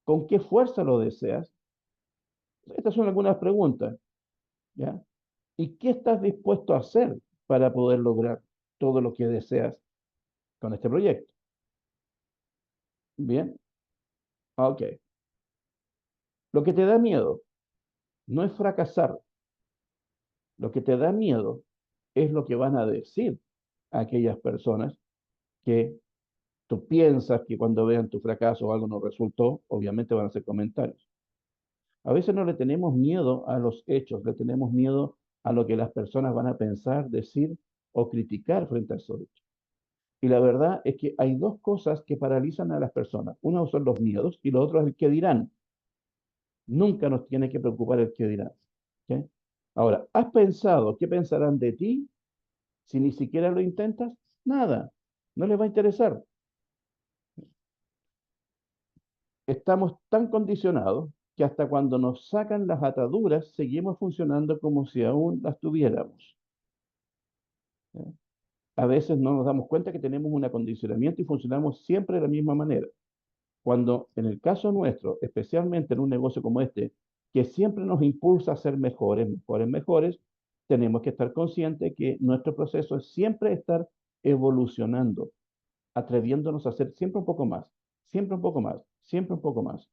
S2: ¿Con qué fuerza lo deseas? Estas son algunas preguntas, ¿ya? ¿Y qué estás dispuesto a hacer para poder lograr todo lo que deseas con este proyecto? Bien, ok. Lo que te da miedo no es fracasar. Lo que te da miedo es lo que van a decir aquellas personas que tú piensas que cuando vean tu fracaso o algo no resultó, obviamente van a hacer comentarios. A veces no le tenemos miedo a los hechos, le tenemos miedo a lo que las personas van a pensar, decir o criticar frente a esos hechos. Y la verdad es que hay dos cosas que paralizan a las personas. Uno son los miedos y lo otro es el que dirán. Nunca nos tiene que preocupar el que dirán. ¿Ok? Ahora, ¿has pensado qué pensarán de ti si ni siquiera lo intentas? Nada, no les va a interesar. Estamos tan condicionados que hasta cuando nos sacan las ataduras seguimos funcionando como si aún las tuviéramos. ¿Eh? A veces no nos damos cuenta que tenemos un acondicionamiento y funcionamos siempre de la misma manera. Cuando en el caso nuestro, especialmente en un negocio como este, que siempre nos impulsa a ser mejores, mejores, mejores, tenemos que estar conscientes que nuestro proceso es siempre estar evolucionando, atreviéndonos a hacer siempre un poco más, siempre un poco más, siempre un poco más.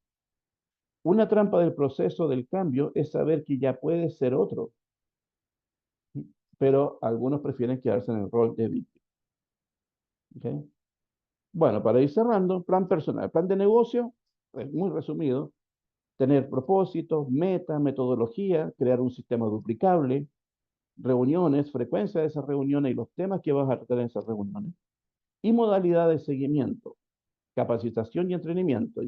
S2: Una trampa del proceso del cambio es saber que ya puede ser otro, pero algunos prefieren quedarse en el rol de víctima. ¿Okay? Bueno, para ir cerrando, plan personal, plan de negocio, muy resumido, tener propósitos, meta, metodología, crear un sistema duplicable, reuniones, frecuencia de esas reuniones y los temas que vas a tratar en esas reuniones, y modalidad de seguimiento, capacitación y entrenamiento,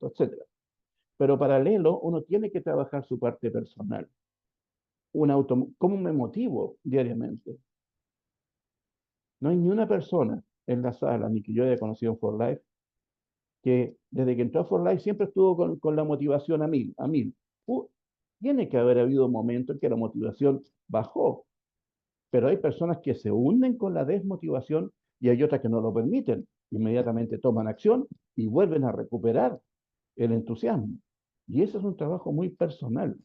S2: etcétera. Pero paralelo, uno tiene que trabajar su parte personal. ¿Cómo me motivo diariamente? No hay ni una persona en la sala, ni que yo haya conocido en For Life, que desde que entró a For Life siempre estuvo con la motivación a mil, a mil. Tiene que haber habido momentos en que la motivación bajó, pero hay personas que se hunden con la desmotivación y hay otras que no lo permiten. Inmediatamente toman acción y vuelven a recuperar el entusiasmo. Y ese es un trabajo muy personal.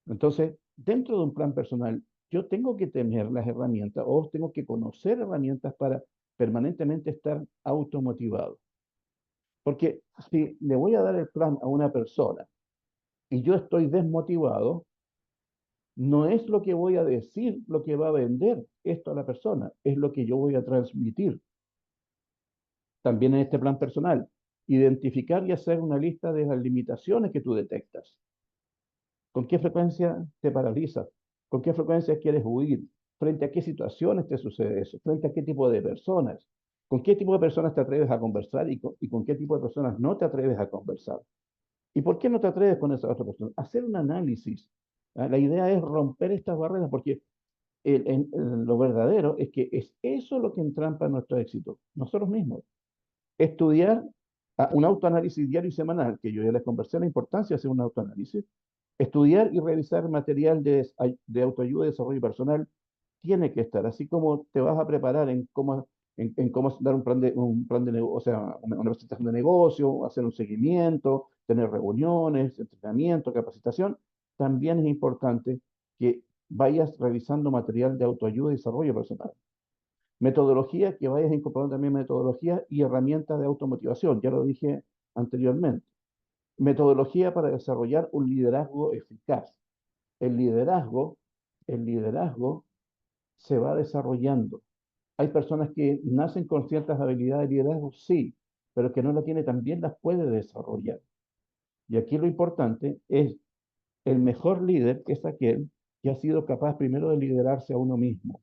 S2: Entonces, dentro de un plan personal, yo tengo que tener las herramientas o tengo que conocer herramientas para permanentemente estar automotivado. Porque si le voy a dar el plan a una persona y yo estoy desmotivado, no es lo que voy a decir lo que va a vender esto a la persona, es lo que yo voy a transmitir. También en este plan personal, identificar y hacer una lista de las limitaciones que tú detectas. ¿Con qué frecuencia te paralizas? ¿Con qué frecuencia quieres huir? ¿Frente a qué situaciones te sucede eso? ¿Frente a qué tipo de personas? ¿Con qué tipo de personas te atreves a conversar y con qué tipo de personas no te atreves a conversar? ¿Y por qué no te atreves con esa otra persona? Hacer un análisis. La idea es romper estas barreras porque lo verdadero es que es eso lo que entrampa nuestro éxito, nosotros mismos. Estudiar un autoanálisis diario y semanal, que yo ya les conversé la importancia de hacer un autoanálisis. Estudiar y revisar material de autoayuda y desarrollo personal tiene que estar, así como te vas a preparar en cómo dar un plan de negocio, o sea, una presentación de negocio, hacer un seguimiento, tener reuniones, entrenamiento, capacitación, también es importante que vayas revisando material de autoayuda y desarrollo personal. Metodología, que vayas incorporando también metodologías y herramientas de automotivación, ya lo dije anteriormente. Metodología para desarrollar un liderazgo eficaz. El liderazgo, el liderazgo se va desarrollando. Hay personas que nacen con ciertas habilidades de liderazgo, sí, pero que no la tiene también las puede desarrollar. Y aquí lo importante es, el mejor líder es aquel que ha sido capaz primero de liderarse a uno mismo.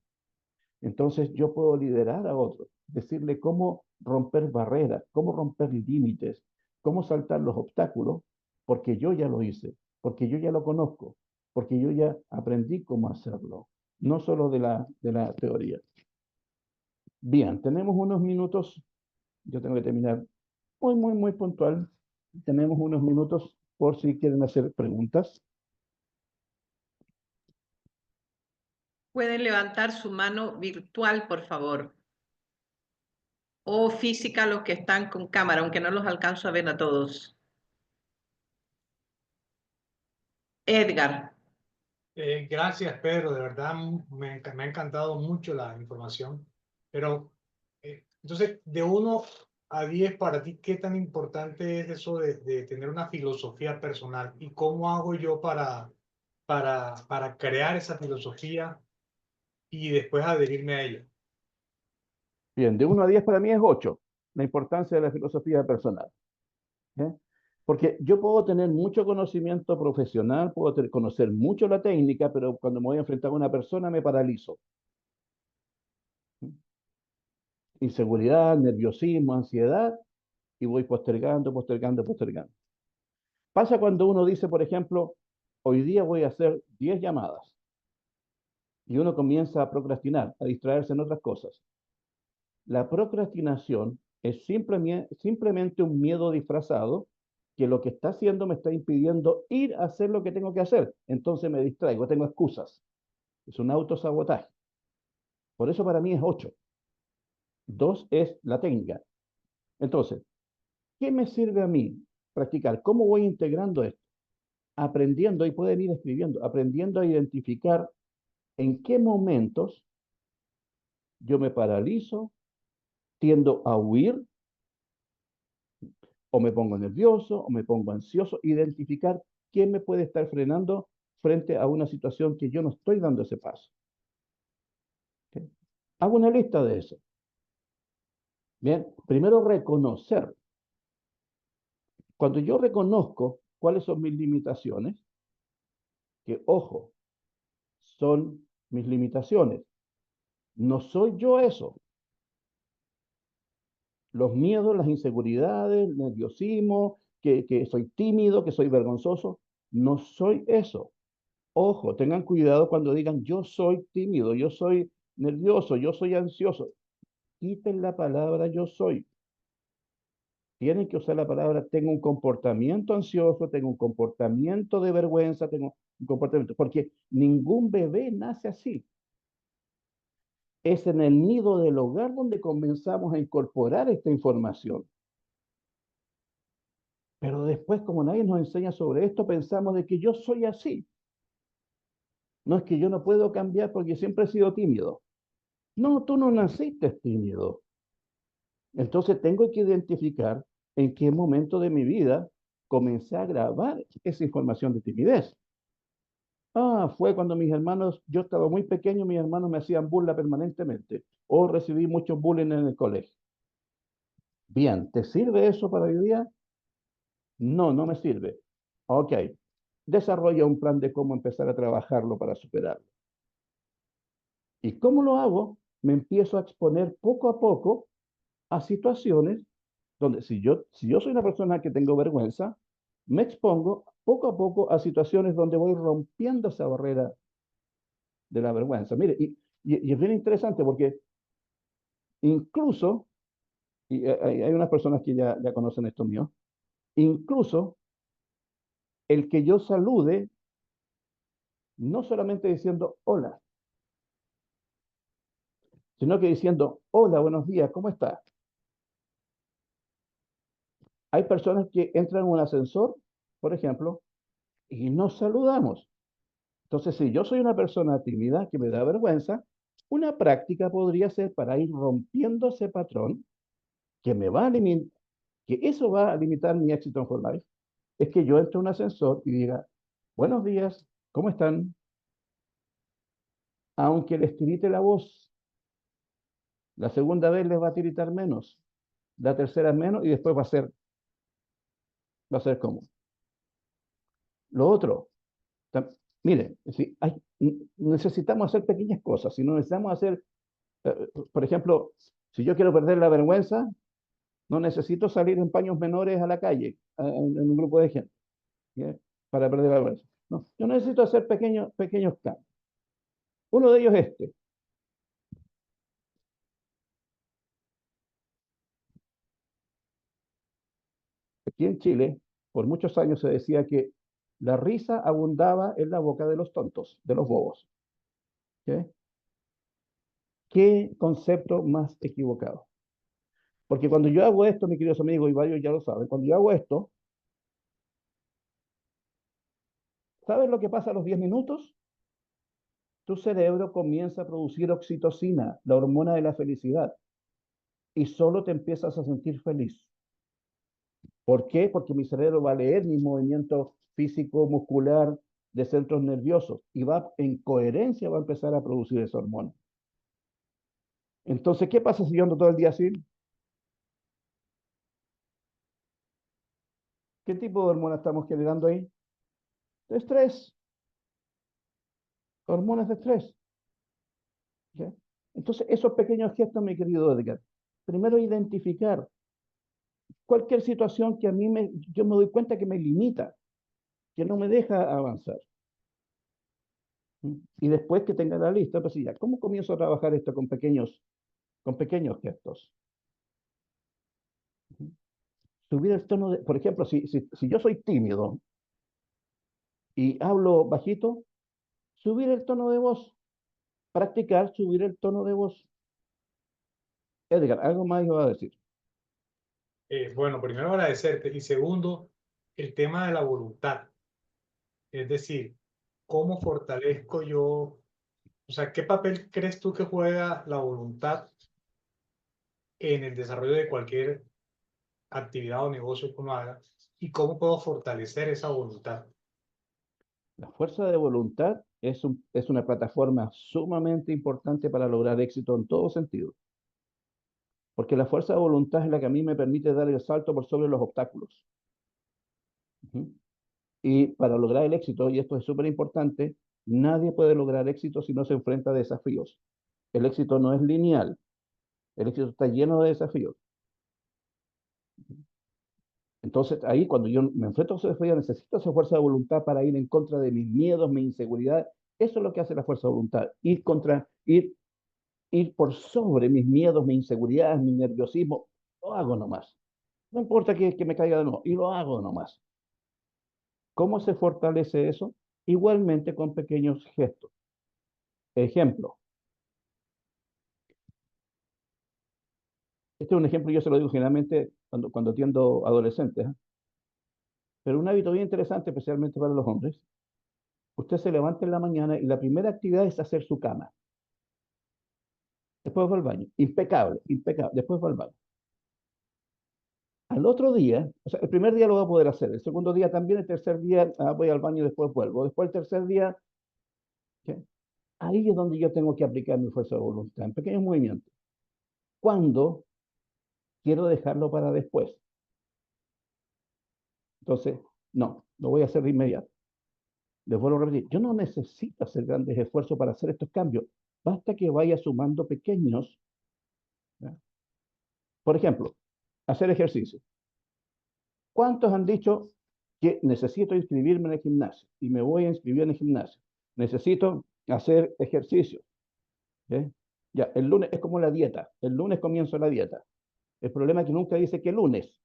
S2: Entonces yo puedo liderar a otros, decirle cómo romper barreras, cómo romper límites, cómo saltar los obstáculos, porque yo ya lo hice, porque yo ya lo conozco, porque yo ya aprendí cómo hacerlo, no solo de la teoría. Bien, tenemos unos minutos, yo tengo que terminar muy puntual. Tenemos unos minutos por si quieren hacer preguntas.
S3: Pueden levantar su mano virtual, por favor. O física los que están con cámara, aunque no los alcanzo a ver a todos. Edgar.
S1: Gracias, Pedro. De verdad me ha encantado mucho la información. Pero, entonces, de 1 a 10, para ti, ¿qué tan importante es eso de tener una filosofía personal? ¿Y cómo hago yo para crear esa filosofía y después adherirme a ella?
S2: Bien, de 1 a 10 para mí es 8, la importancia de la filosofía personal. ¿Eh? Porque yo puedo tener mucho conocimiento profesional, puedo conocer mucho la técnica, pero cuando me voy a enfrentar a una persona me paralizo. Inseguridad, nerviosismo, ansiedad, y voy postergando. Pasa cuando uno dice, por ejemplo, hoy día voy a hacer 10 llamadas, y uno comienza a procrastinar, a distraerse en otras cosas. La procrastinación es simplemente un miedo disfrazado que lo que está haciendo me está impidiendo ir a hacer lo que tengo que hacer. Entonces me distraigo, tengo excusas. Es un autosabotaje. Por eso para mí es 8. 2 es la técnica. Entonces, ¿qué me sirve a mí practicar? ¿Cómo voy integrando esto? Aprendiendo, y pueden ir escribiendo, aprendiendo a identificar en qué momentos yo me paralizo, tiendo a huir, o me pongo nervioso, o me pongo ansioso, identificar qué me puede estar frenando frente a una situación que yo no estoy dando ese paso. ¿Okay? Hago una lista de eso. Bien, primero reconocer. Cuando yo reconozco cuáles son mis limitaciones, que ojo, son mis limitaciones, no soy yo eso. Los miedos, las inseguridades, el nerviosismo, que soy tímido, que soy vergonzoso, no soy eso. Ojo, tengan cuidado cuando digan yo soy tímido, yo soy nervioso, yo soy ansioso. Quiten la palabra yo soy. Tienen que usar la palabra tengo un comportamiento ansioso, tengo un comportamiento de vergüenza, tengo un comportamiento, porque ningún bebé nace así. Es en el nido del hogar donde comenzamos a incorporar esta información. Pero después, como nadie nos enseña sobre esto, pensamos de que yo soy así. No es que yo no puedo cambiar porque siempre he sido tímido. No, tú no naciste tímido. Entonces tengo que identificar en qué momento de mi vida comencé a grabar esa información de timidez. Ah, fue cuando mis hermanos, yo estaba muy pequeño, mis hermanos me hacían burla permanentemente o recibí mucho bullying en el colegio. Bien, ¿te sirve eso para hoy día? No, no me sirve. Ok, desarrolla un plan de cómo empezar a trabajarlo para superarlo. ¿Y cómo lo hago? Me empiezo a exponer poco a poco a situaciones donde si yo soy una persona que tengo vergüenza, me expongo poco a poco a situaciones donde voy rompiendo esa barrera de la vergüenza. Mire, y es bien interesante porque incluso, y hay unas personas que ya conocen esto mío, incluso el que yo salude, no solamente diciendo hola, sino que diciendo hola, buenos días, ¿cómo estás? Hay personas que entran en un ascensor, por ejemplo, y nos saludamos. Entonces, si yo soy una persona tímida que me da vergüenza, una práctica podría ser para ir rompiendo ese patrón que me va a limitar, que eso va a limitar mi éxito en For Life, es que yo entre a un ascensor y diga, buenos días, ¿cómo están? Aunque les tirite la voz, la segunda vez les va a tiritar menos, la tercera menos y después va a ser común. Lo otro, mire, si necesitamos hacer pequeñas cosas, si no necesitamos hacer, por ejemplo, si yo quiero perder la vergüenza, no necesito salir en paños menores a la calle, en un grupo de gente, ¿ya? Para perder la vergüenza. No, yo necesito hacer pequeños cambios. Uno de ellos es este. Aquí en Chile, por muchos años se decía que la risa abundaba en la boca de los tontos, de los bobos. ¿Ok? ¿Qué concepto más equivocado? Porque cuando yo hago esto, mis queridos amigos, y varios ya lo saben, cuando yo hago esto, ¿sabes lo que pasa a los 10 minutos? Tu cerebro comienza a producir oxitocina, la hormona de la felicidad, y solo te empiezas a sentir feliz. ¿Por qué? Porque mi cerebro va a leer mi movimiento físico, muscular, de centros nerviosos, y va en coherencia, va a empezar a producir esa hormona. Entonces, ¿qué pasa si yo ando todo el día así? ¿Qué tipo de hormona estamos generando ahí? De estrés, hormonas de estrés. ¿Ya? Entonces, esos pequeños gestos, mi querido Edgar, primero identificar cualquier situación que yo me doy cuenta que me limita, que no me deja avanzar. ¿Mm? Y después que tenga la lista, pues ya, ¿cómo comienzo a trabajar esto con pequeños gestos? ¿Mm? Subir el tono de, por ejemplo, si yo soy tímido y hablo bajito, subir el tono de voz, practicar subir el tono de voz. Edgar, algo más iba a decir.
S1: Bueno, primero agradecerte y segundo, el tema de la voluntad. Es decir, ¿cómo fortalezco yo? O sea, ¿qué papel crees tú que juega la voluntad en el desarrollo de cualquier actividad o negocio que uno haga? ¿Y cómo puedo fortalecer esa voluntad?
S2: La fuerza de voluntad es una plataforma sumamente importante para lograr éxito en todo sentido, porque la fuerza de voluntad es la que a mí me permite dar el salto por sobre los obstáculos. Ujú. Y para lograr el éxito, y esto es súper importante, nadie puede lograr éxito si no se enfrenta a desafíos. El éxito no es lineal, el éxito está lleno de desafíos. Entonces, ahí cuando yo me enfrento a esos desafíos, necesito esa fuerza de voluntad para ir en contra de mis miedos, mis inseguridades. Eso es lo que hace la fuerza de voluntad, ir por sobre mis miedos, mis inseguridades, mi nerviosismo. Lo hago nomás. No importa que me caiga de nuevo, y lo hago nomás. ¿Cómo se fortalece eso? Igualmente con pequeños gestos. Ejemplo. Este es un ejemplo, yo se lo digo generalmente cuando atiendo adolescentes, ¿eh? Pero un hábito bien interesante, especialmente para los hombres. Usted se levanta en la mañana y la primera actividad es hacer su cama. Después va al baño. Impecable, impecable. Después va al baño. Al otro día, o sea, el primer día lo voy a poder hacer, el segundo día también, el tercer día voy al baño y después vuelvo. Después el tercer día, ¿qué? Ahí es donde yo tengo que aplicar mi fuerza de voluntad, en pequeños movimientos. Cuando quiero dejarlo para después. Entonces, no, lo voy a hacer de inmediato. Les vuelvo a repetir, yo no necesito hacer grandes esfuerzos para hacer estos cambios. Basta que vaya sumando pequeños. ¿Ya? Por ejemplo, hacer ejercicio. ¿Cuántos han dicho que necesito inscribirme en el gimnasio? Y me voy a inscribir en el gimnasio. Necesito hacer ejercicio. ¿Okay? Ya, el lunes es como la dieta. El lunes comienzo la dieta. El problema es que nunca dice que lunes.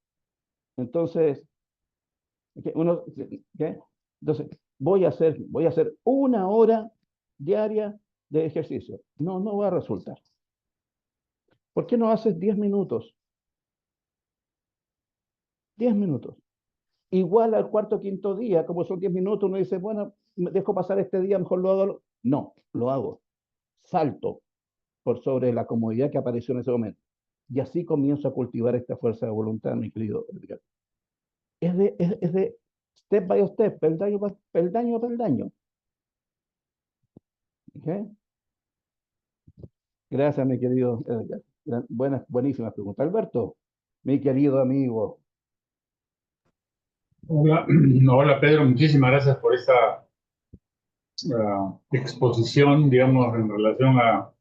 S2: Entonces, ¿okay? Entonces voy a hacer 1 hora diaria de ejercicio. No, no va a resultar. ¿Por qué no haces 10 minutos? 10 minutos. Igual al cuarto o quinto día, como son 10 minutos, uno dice, bueno, me dejo pasar este día, mejor lo hago. No, lo hago. Salto por sobre la comodidad que apareció en ese momento. Y así comienzo a cultivar esta fuerza de voluntad, mi querido Edgar. Es de step by step, peldaño a peldaño. ¿Okay? Gracias, mi querido Edgar. Buenísimas preguntas. Alberto, mi querido amigo.
S4: Hola, hola Pedro, muchísimas gracias por esta exposición, digamos, en relación a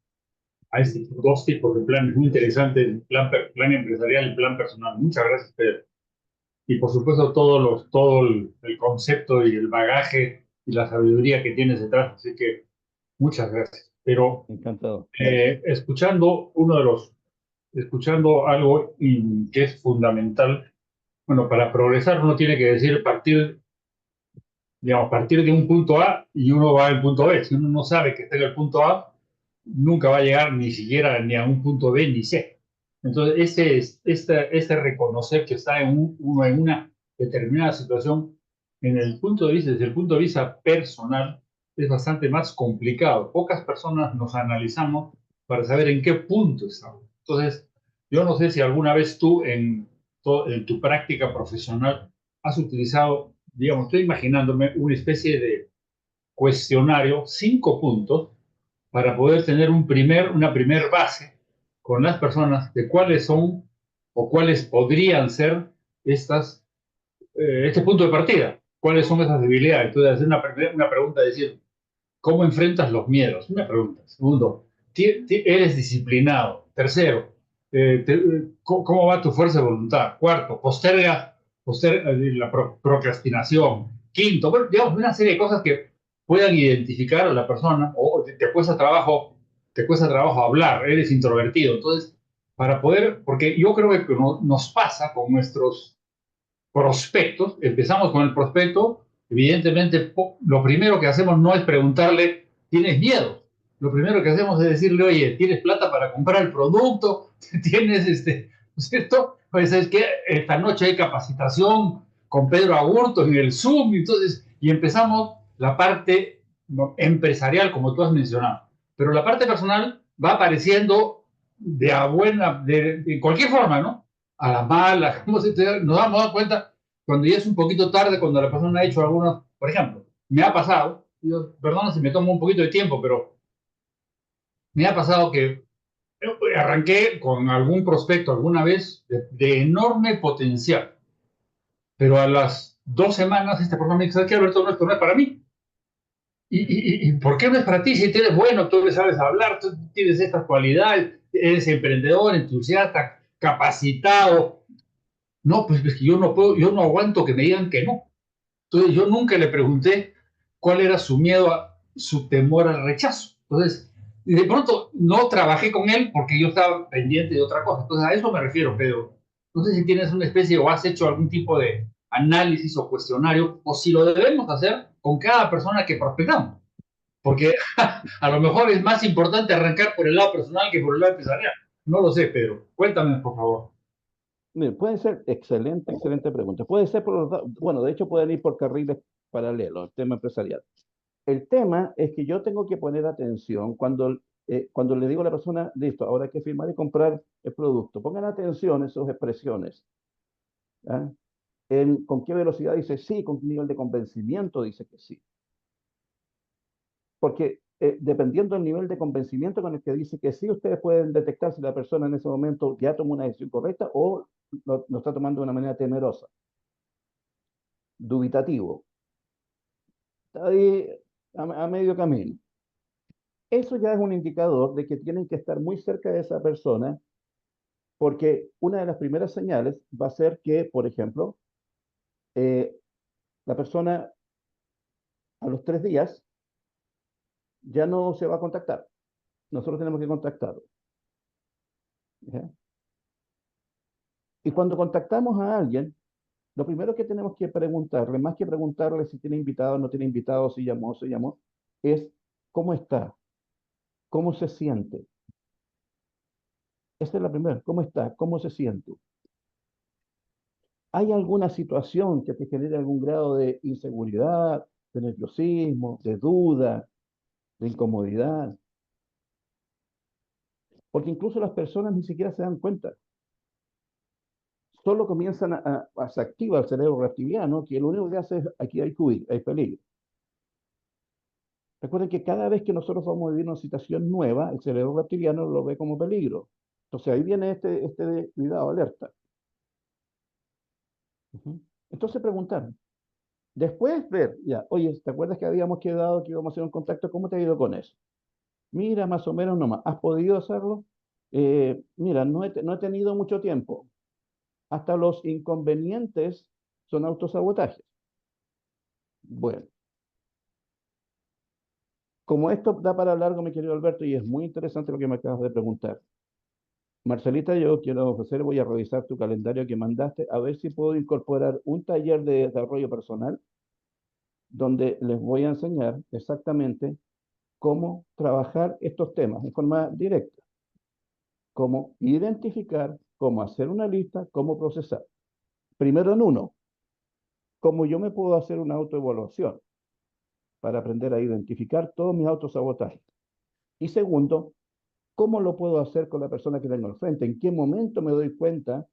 S4: estos dos tipos de planes muy interesantes, el plan empresarial y el plan personal. Muchas gracias, Pedro. Y por supuesto todo el concepto y el bagaje y la sabiduría que tienes detrás, así que muchas gracias. Pero
S2: Encantado.
S4: escuchando algo que es fundamental, bueno, para progresar uno tiene que decir partir de un punto A y uno va al punto B. Si uno no sabe que está en el punto A, nunca va a llegar ni siquiera ni a un punto B ni C. Entonces, este reconocer que está uno en una determinada situación, desde el punto de vista personal, es bastante más complicado. Pocas personas nos analizamos para saber en qué punto estamos. Entonces, yo no sé si alguna vez tú en tu práctica profesional has utilizado, digamos, estoy imaginándome una especie de cuestionario, 5 puntos, para poder tener una primer base con las personas de cuáles son o cuáles podrían ser este punto de partida, cuáles son esas debilidades. Entonces, hacer una pregunta, decir, ¿cómo enfrentas los miedos? Una pregunta. Segundo, ¿eres disciplinado? Tercero, ¿cómo va tu fuerza de voluntad? Cuarto, posterga la procrastinación. Quinto, bueno, digamos, una serie de cosas que puedan identificar a la persona o te cuesta trabajo hablar, eres introvertido. Entonces, porque yo creo que nos pasa con nuestros prospectos, empezamos con el prospecto, evidentemente lo primero que hacemos no es preguntarle, ¿tienes miedo? Lo primero que hacemos es decirle, oye, ¿tienes plata para comprar el producto? ¿Tienes ¿no es cierto? Pues es que esta noche hay capacitación con Pedro Agurto en el Zoom, y empezamos la parte empresarial, como tú has mencionado. Pero la parte personal va apareciendo de cualquier forma, ¿no? A la mala, nos damos cuenta cuando ya es un poquito tarde, cuando la persona ha hecho algunos, por ejemplo, me ha pasado, perdón si me tomo un poquito de tiempo, pero me ha pasado que arranqué con algún prospecto alguna vez de enorme potencial, pero a las 2 semanas esta persona me dice, ¿sabes qué, Alberto? No, esto no es para mí. ¿Y por qué no es para ti? Si tú eres bueno, tú le sabes hablar, tú tienes estas cualidades, eres emprendedor, entusiasta, capacitado. No, pues es que yo no puedo, yo no aguanto que me digan que no. Entonces yo nunca le pregunté cuál era su miedo, su temor al rechazo. Entonces, de pronto no trabajé con él porque yo estaba pendiente de otra cosa. Entonces a eso me refiero, Pedro. No sé si tienes una especie o has hecho algún tipo de análisis o cuestionario, o si lo debemos hacer con cada persona que prospectamos. Porque a lo mejor es más importante arrancar por el lado personal que por el lado empresarial. No lo sé, Pedro. Cuéntame, por favor.
S2: Mire, puede ser excelente pregunta. Puede ser bueno, de hecho pueden ir por carriles paralelos, el tema empresarial. El tema es que yo tengo que poner atención cuando le digo a la persona, listo, ahora hay que firmar y comprar el producto. Pongan atención a sus expresiones. ¿Ah? ¿Con qué velocidad dice sí? ¿Con qué nivel de convencimiento dice que sí? Porque dependiendo del nivel de convencimiento con el que dice que sí, ustedes pueden detectar si la persona en ese momento ya tomó una decisión correcta o lo está tomando de una manera temerosa, dubitativo. Está ahí a medio camino. Eso ya es un indicador de que tienen que estar muy cerca de esa persona, porque una de las primeras señales va a ser que, por ejemplo, la persona a los 3 días ya no se va a contactar. Nosotros tenemos que contactarlo. ¿Ya? Y cuando contactamos a alguien, lo primero que tenemos que preguntarle, más que preguntarle si tiene invitado, no tiene invitado, si llamó, se llamó, es cómo está, cómo se siente. Esa es la primera, cómo está, cómo se siente. ¿Hay alguna situación que te genere algún grado de inseguridad, de nerviosismo, de duda, de incomodidad? Porque incluso las personas ni siquiera se dan cuenta. Solo comienzan se activa el cerebro reptiliano, que lo único que hace es, aquí hay cuid, hay peligro. Recuerden que cada vez que nosotros vamos a vivir una situación nueva, el cerebro reptiliano lo ve como peligro. Entonces ahí viene este de cuidado, alerta. Entonces preguntar. Después ver, ya, oye, ¿te acuerdas que habíamos quedado que íbamos a hacer un contacto? ¿Cómo te ha ido con eso? Mira, más o menos nomás. ¿Has podido hacerlo? Mira, no he tenido mucho tiempo. Hasta los inconvenientes son autosabotajes. Bueno, como esto da para largo, mi querido Alberto, y es muy interesante lo que me acabas de preguntar. Marcelita, yo quiero ofrecer, voy a revisar tu calendario que mandaste, a ver si puedo incorporar un taller de desarrollo personal donde les voy a enseñar exactamente cómo trabajar estos temas de forma directa, cómo identificar, cómo hacer una lista, cómo procesar. Primero en uno, cómo yo me puedo hacer una autoevaluación para aprender a identificar todos mis autosabotajes. Y segundo, ¿cómo lo puedo hacer con la persona que tengo al frente? ¿En qué momento me doy cuenta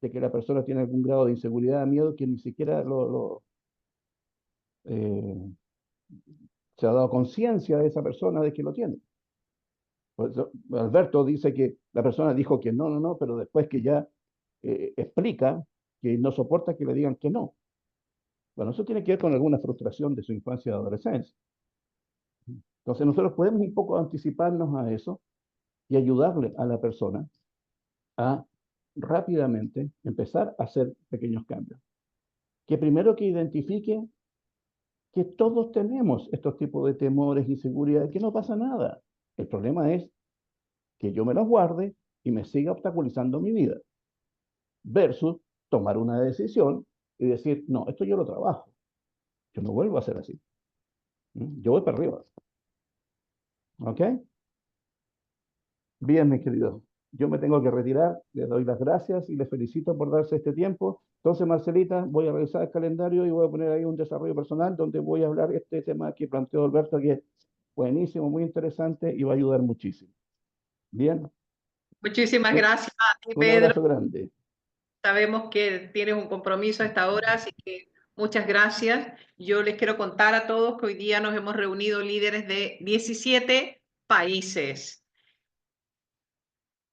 S2: de que la persona tiene algún grado de inseguridad, miedo, que ni siquiera eh, se ha dado conciencia de esa persona de que lo tiene? Pues, Alberto dice que la persona dijo que no, no, no, pero después que ya explica que no soporta que le digan que no. Bueno, eso tiene que ver con alguna frustración de su infancia y adolescencia. Entonces nosotros podemos un poco anticiparnos a eso y ayudarle a la persona a rápidamente empezar a hacer pequeños cambios. Que primero que identifique que todos tenemos estos tipos de temores, inseguridades, que no pasa nada. El problema es que yo me los guarde y me siga obstaculizando mi vida. Versus tomar una decisión y decir, no, esto yo lo trabajo. Yo no vuelvo a hacer así. Yo voy para arriba. ¿Ok? Bien, mis queridos. Yo me tengo que retirar. Les doy las gracias y les felicito por darse este tiempo. Entonces, Marcelita, voy a revisar el calendario y voy a poner ahí un desarrollo personal donde voy a hablar este tema que planteó Alberto, que es buenísimo, muy interesante y va a ayudar muchísimo. Bien.
S3: Muchísimas gracias a ti,
S2: Un
S3: Pedro.
S2: abrazo grande.
S3: Sabemos que tienes un compromiso a esta hora, así que muchas gracias. Yo les quiero contar a todos que hoy día nos hemos reunido líderes de 17 países.